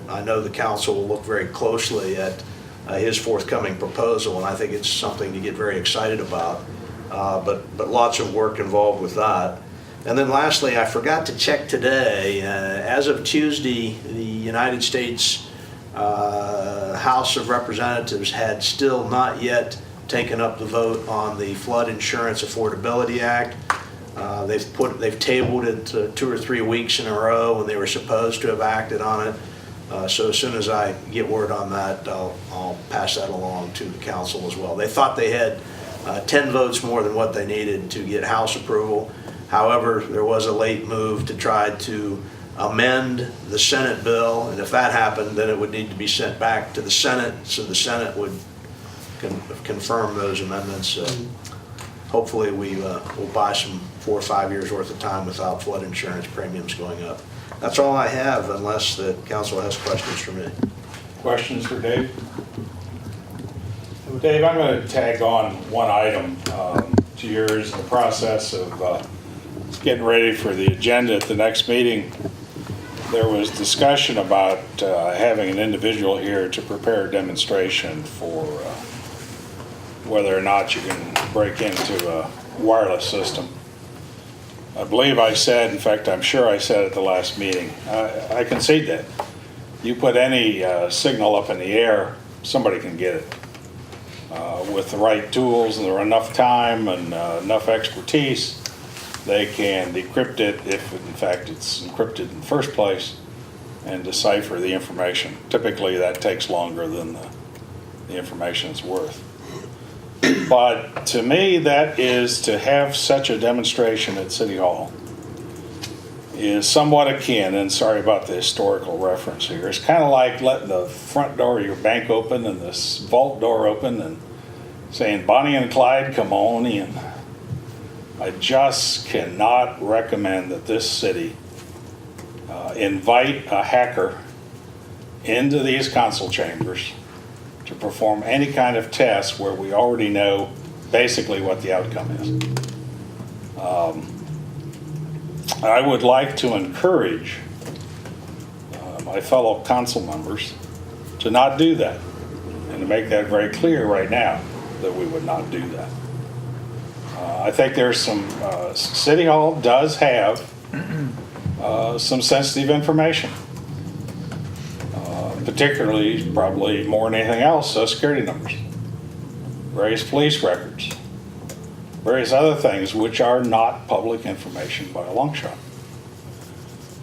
I know the council will look very closely at his forthcoming proposal, and I think it's something to get very excited about. But lots of work involved with that. And then lastly, I forgot to check today. As of Tuesday, the United States House of Representatives had still not yet taken up the vote on the Flood Insurance Affordability Act. They've tabled it 2 or 3 weeks in a row when they were supposed to have acted on it. So as soon as I get word on that, I'll pass that along to the council as well. They thought they had 10 votes more than what they needed to get House approval. However, there was a late move to try to amend the Senate bill, and if that happened, then it would need to be sent back to the Senate, so the Senate would confirm those amendments. Hopefully we'll buy some 4 or 5 years worth of time without flood insurance premiums going up. That's all I have, unless the council has questions for me. Questions for Dave? Dave, I'm going to tag on one item to yours in the process of getting ready for the agenda at the next meeting. There was discussion about having an individual here to prepare a demonstration for whether or not you can break into a wireless system. I believe I said, in fact, I'm sure I said at the last meeting, I concede that. You put any signal up in the air, somebody can get it. With the right tools and there enough time and enough expertise, they can decrypt it if in fact it's encrypted in the first place and decipher the information. Typically that takes longer than the information is worth. But to me, that is to have such a demonstration at City Hall is somewhat akin, and sorry about the historical reference here, it's kind of like letting the front door of your bank open and this vault door open and saying, Bonnie and Clyde, come on in. I just cannot recommend that this city invite a hacker into these council chambers to perform any kind of test where we already know basically what the outcome is. I would like to encourage my fellow council members to not do that and to make that very clear right now that we would not do that. I think there's some, City Hall does have some sensitive information. Particularly, probably more than anything else, security numbers, various police records, various other things which are not public information by a long shot.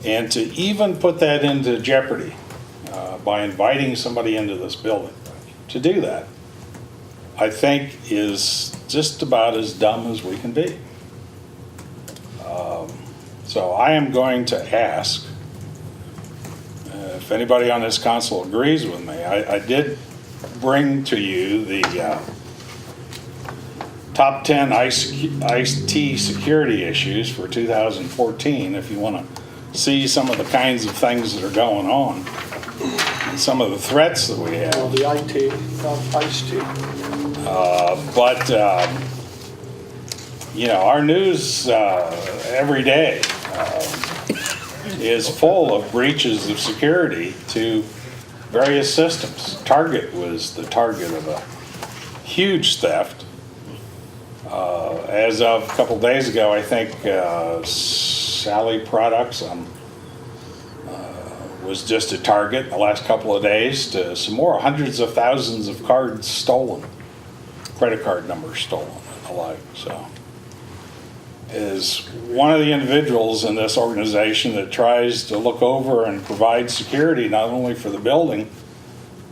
And to even put that into jeopardy by inviting somebody into this building to do that, I think is just about as dumb as we can be. So I am going to ask, if anybody on this council agrees with me, I did bring to you the top 10 IT security issues for 2014, if you want to see some of the kinds of things that are going on and some of the threats that we have. Well, the IT, ICE-T. But you know, our news every day is full of breaches of security to various systems. Target was the target of a huge theft. As of a couple days ago, I think Sally Products was just a target in the last couple of days to some more, hundreds of thousands of cards stolen, credit card numbers stolen and the like. So, is one of the individuals in this organization that tries to look over and provide security not only for the building,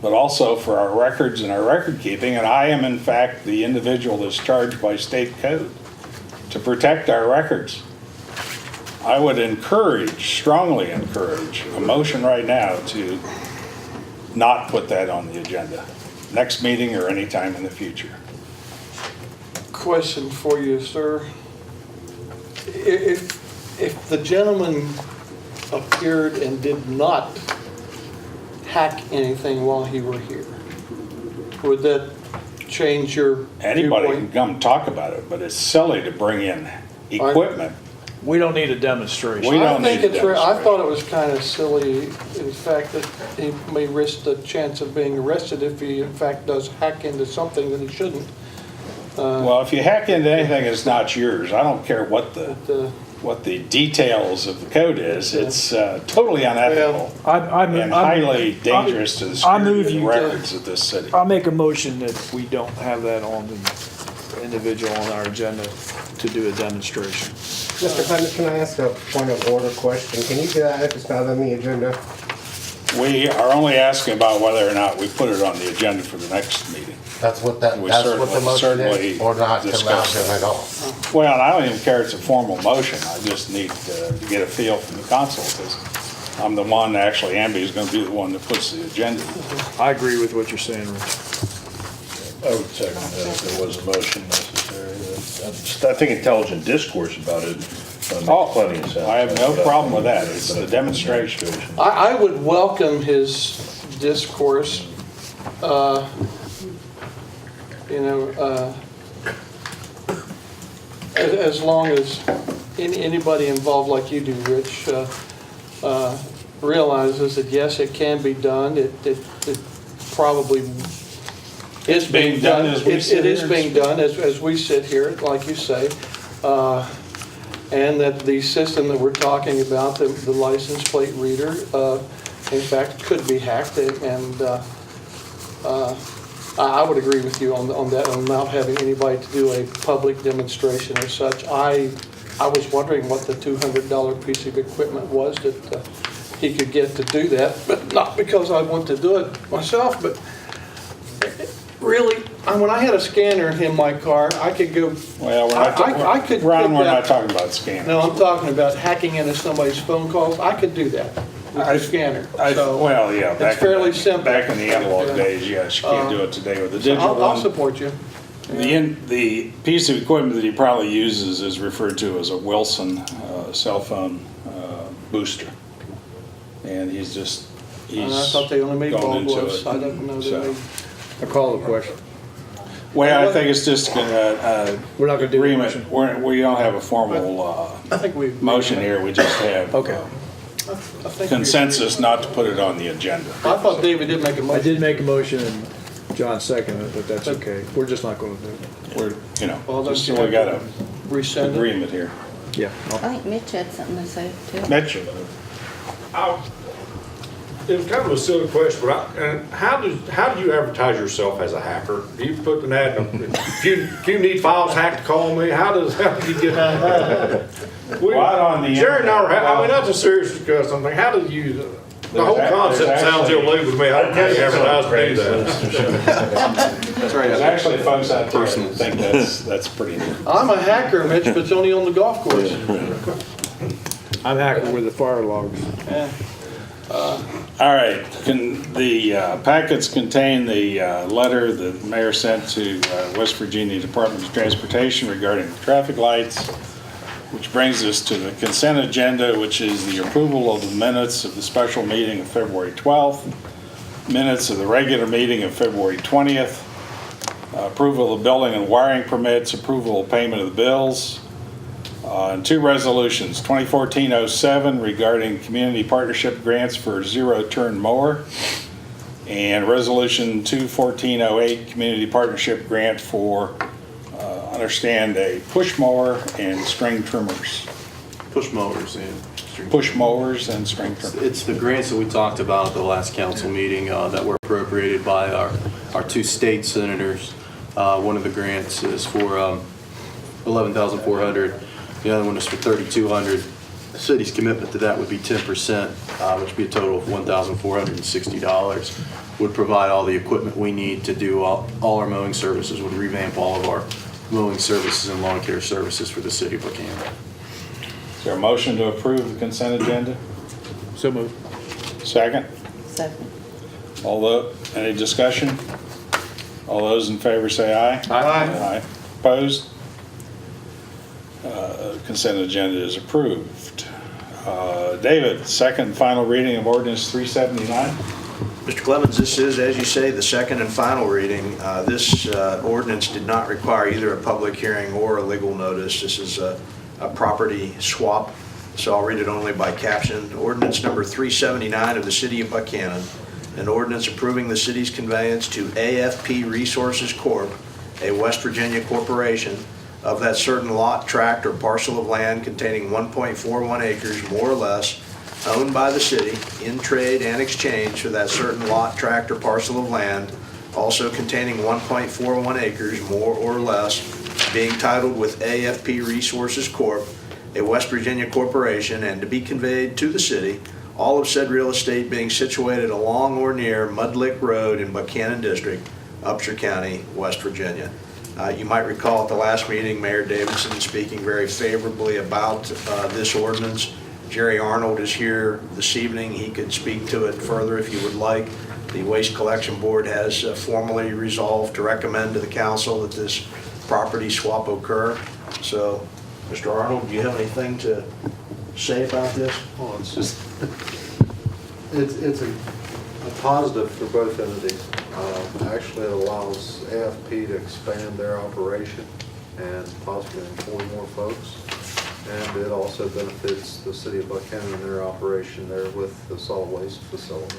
but also for our records and our record keeping. And I am in fact the individual that's charged by state code to protect our records. I would encourage, strongly encourage, a motion right now to not put that on the agenda. Next meeting or any time in the future. Question for you, sir. If the gentleman appeared and did not hack anything while he were here, would that change your Anybody can viewpoint? come talk about it, but it's silly to bring in equipment. We don't need a demonstration. We don't I think need a it's I demonstration. thought it was kind of silly, in fact, that he may risk the chance of being arrested if he in fact does hack into something that he shouldn't. Well, if you hack into anything that's not yours, I don't care what But, the details of the code is. It's totally unethical and highly dangerous to the I move security of the you records of this city. I'll make a motion that we don't have that on the individual on our agenda to do a demonstration. Mr. Clement, can I ask a point of order question? Can you do that if it's not on the agenda? We are only asking about whether or not we put it on the agenda for the next meeting. That's what We that's what the motion certainly is, or not to allow discuss him that. at all? Well, I don't even care it's a formal motion. I just need to get a feel from the council because I'm the one, actually, Amby is going to be the one that puts the agenda. I agree with what you're saying, Rich. I would second that if there was a motion necessary. I think intelligent discourse about it makes plenty of sense. I have no problem with that. It's the demonstration. I would welcome his discourse, as long as anybody involved like you do, Rich, realizes that yes, it can be done. It probably is being done. as we sit It is here. being done as we sit here, like you say. And that the system that we're talking about, the license plate reader, in fact, could be hacked. And I would agree with you on that, on not having anybody to do a public demonstration or such. I I was wondering what the $200 piece of equipment was that he could get to do that, but not because I want to do it myself, but really, when I had a scanner in my car, I could go, Well, I could Ron, put we're that- not talking about scanners. no, I'm talking about hacking into somebody's phone calls. I could do that with the scanner. So Well, yeah. it's fairly simple. Back in the analog Yeah. days, yes, you can't do it today with the So digital I'll one. support you. The piece of equipment that he probably uses is referred to as a Wilson cell phone booster. And he's And I thought they only made gone into bulbs. it. I don't know So- that they. I call the question. Well, I think it's just We're not gonna do the agreement. motion. We don't have a formal I think we. motion here, we just have Okay. I think we- consensus not to put it on the agenda. I thought David did make a I motion. did make a motion and John seconded it, but that's okay. We're just not gonna do it. We're, Well, then just you so we have got to a Rescind it. agreement here. Yeah. I think Mitch had something to say too. Mitch? It was kind of a silly question, but how do you advertise yourself as a hacker? Do you put an ad, if you need files hacked, call me? How do you get? Well, on the Jerry and I were, I internet, mean, that's a serious discussion. I mean, how do you, the whole There's concept sounds actually- illegal to me. I don't think advertise to do that. That's right. There's actually folks out there that think that's pretty neat. I'm a hacker, Mitch, but it's only on the golf course. I'm hacking with the fire logs. Yeah. All right, the packets contain the letter that the mayor sent to West Virginia Department of Transportation regarding the traffic lights, which brings us to the consent agenda, which is the approval of the minutes of the special meeting of February 12th, minutes of the regular meeting of February 20th, approval of building and wiring permits, approval of payment of the bills, and two resolutions, 2014-07 regarding community partnership grants for zero-turn mower, and resolution 214-08 community partnership grant for, understand, a push mower and string trimmers. Push motors and string. Push mowers and string trimmers. It's the grants that we talked about at the last council meeting that were appropriated by our two state senators. One of the grants is for $11,400. The other one is for $3,200. The city's commitment to that would be 10%, which would be a total of $1,460. Would provide all the equipment we need to do all our mowing services, would revamp all of our mowing services and lawn care services for the city of Buckhannon. Is there a motion to approve the consent agenda? So moved. Second? Second. Any discussion? All those in favor say aye. Aye. Opposed? Consent agenda is approved. David, second and final reading of ordinance 379. Mr. Clemens, this is, as you say, the second and final reading. This ordinance did not require either a public hearing or a legal notice. This is a property swap, so I'll read it only by caption. Ordinance number 379 of the City of Buckhannon, an ordinance approving the city's conveyance to AFP Resources Corp., a West Virginia corporation, of that certain lot, tract, or parcel of land containing 1.41 acres, more or less, owned by the city in trade and exchange for that certain lot, tract, or parcel of land, also containing 1.41 acres, more or less, being titled with AFP Resources Corp., a West Virginia corporation, and to be conveyed to the city, all of said real estate being situated along or near Mudlick Road in Buckhannon District, Upshur County, West Virginia. You might recall at the last meeting, Mayor Davidson speaking very favorably about this ordinance. Jerry Arnold is here this evening. He could speak to it further if you would like. The Waste Collection Board has formally resolved to recommend to the council that this property swap occur. So, Mr. Arnold, do you have anything to say about this? Well, it's just, it's a positive for both entities. Actually, it allows AFP to expand their operation and possibly employ more folks. And it also benefits the city of Buckhannon and their operation there with the solid waste facility.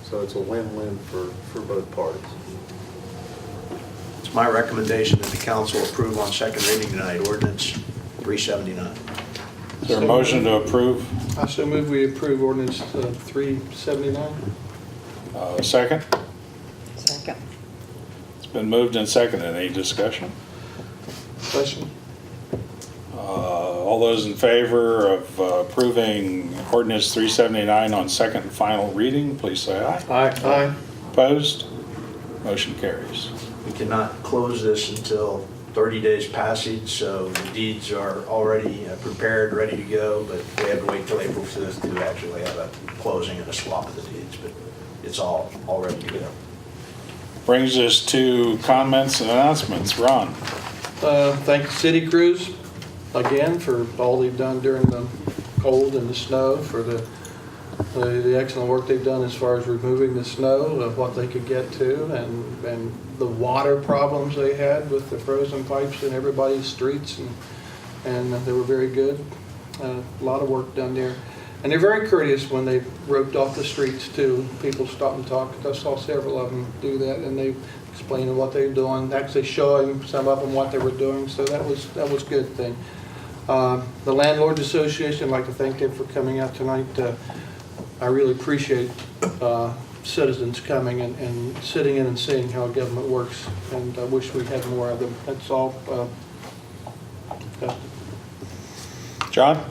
So it's a win-win for both parties. It's my recommendation that the council approve on second reading tonight, ordinance 379. Is there a motion to approve? I so move we approve ordinance 379. Second? Second. It's been moved and seconded. Any discussion? Question? All those in favor of approving ordinance 379 on second and final reading, please say aye. Aye. Opposed? Motion carries. We cannot close this until 30 days passage, so the deeds are already prepared, ready to go, but we have to wait till April 5th to actually have a closing and a swap of the deeds, but it's all ready to go. Brings us to comments and announcements. Ron? Thank the city crews again for all they've done during the cold and the snow, for the excellent work they've done as far as removing the snow of what they could get to, and the water problems they had with the frozen pipes in everybody's streets, and they were very good. A lot of work done there. And they're very courteous when they roped off the streets too. People stop and talk. I saw several of them do that, and they explained what they were doing, actually showing some of them what they were doing. So that was a good thing. The Landlords Association, I'd like to thank them for coming out tonight. I really appreciate citizens coming and sitting in and seeing how government works, and I wish we had more of them. That's all. John?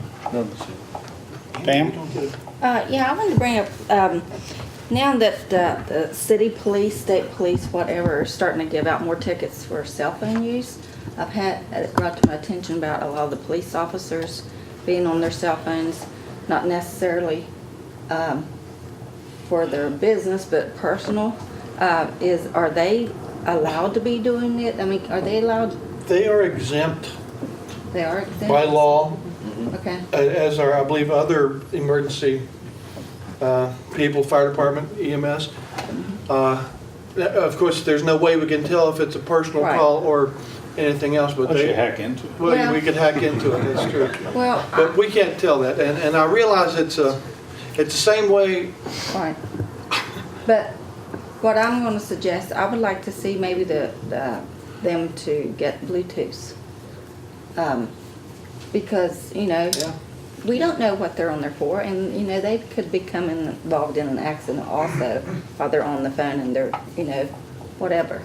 Pam? Yeah, I wanted to bring up, now that the city police, state police, whatever, are starting to give out more tickets for cell phone use, I've had it brought to my attention about a lot of the police officers being on their cell phones, not necessarily for their business, but personal. Are they allowed to be doing it? I mean, are they allowed? They are exempt They are exempt? by law, Okay. as are, I believe, other emergency people, fire department, EMS. Of course, there's no way we can tell if it's a personal Right. call or anything else, but Let's you they, hack into it. well, Yeah. we could hack into it, that's true. Well, But we can't tell that, and I realize it's the same way. right. But what I'm going to suggest, I would like to see maybe them to get Bluetooth. Because, Yeah. we don't know what they're on there for, and, they could become involved in an accident also while they're on the phone and they're, whatever.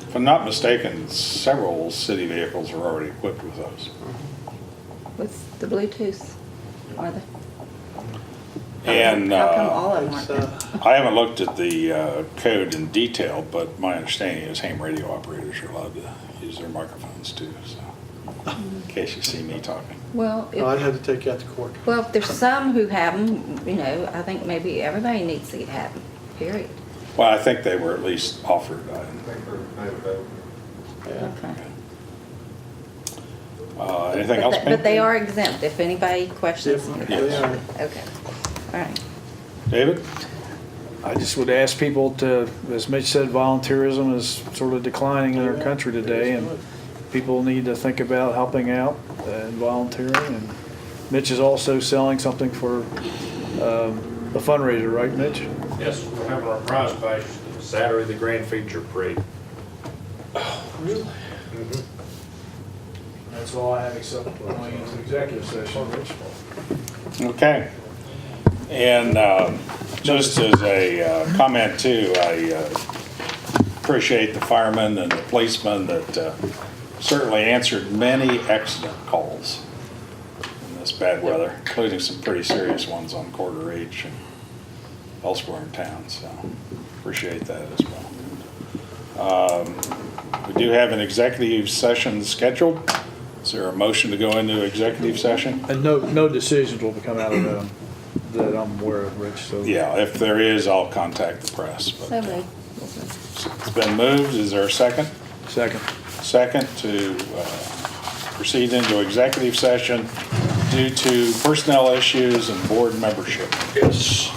If I'm not mistaken, several city vehicles are already equipped with those. With the Bluetooth, are they? And How come all of them It's, aren't? I haven't looked at the code in detail, but my understanding is ham radio operators are allowed to use their microphones too, so, in case you see me talking. Well, I'd if, have to take you out to court. well, if there's some who have them, I think maybe everybody needs to have them, period. Well, I think they were at least offered. Yeah. Okay. Anything else, Pam? But they are exempt, if anybody questions me. Yes, they are. Okay, all right. David? I just would ask people to, as Mitch said, volunteerism is sort of declining in our country today, and people need to think about helping out and volunteering. And Mitch is also selling something for a fundraiser, right, Mitch? Yes, we're having our prize bash Saturday, the grand feature parade. Really? That's all I have except going into executive session, Rich. Okay. And just as a comment too, I appreciate the firemen and the policemen that certainly answered many accident calls in this bad weather, including some pretty serious ones on Quarter H and elsewhere in town, so appreciate that as well. We do have an executive session scheduled. Is there a motion to go into executive session? And no decisions will come out of that I'm aware of, Rich, so. Yeah, if there is, I'll contact the press. But, So moved. it's been moved. Is there a second? Second. Second to proceed into executive session due to personnel issues and board membership. Yes.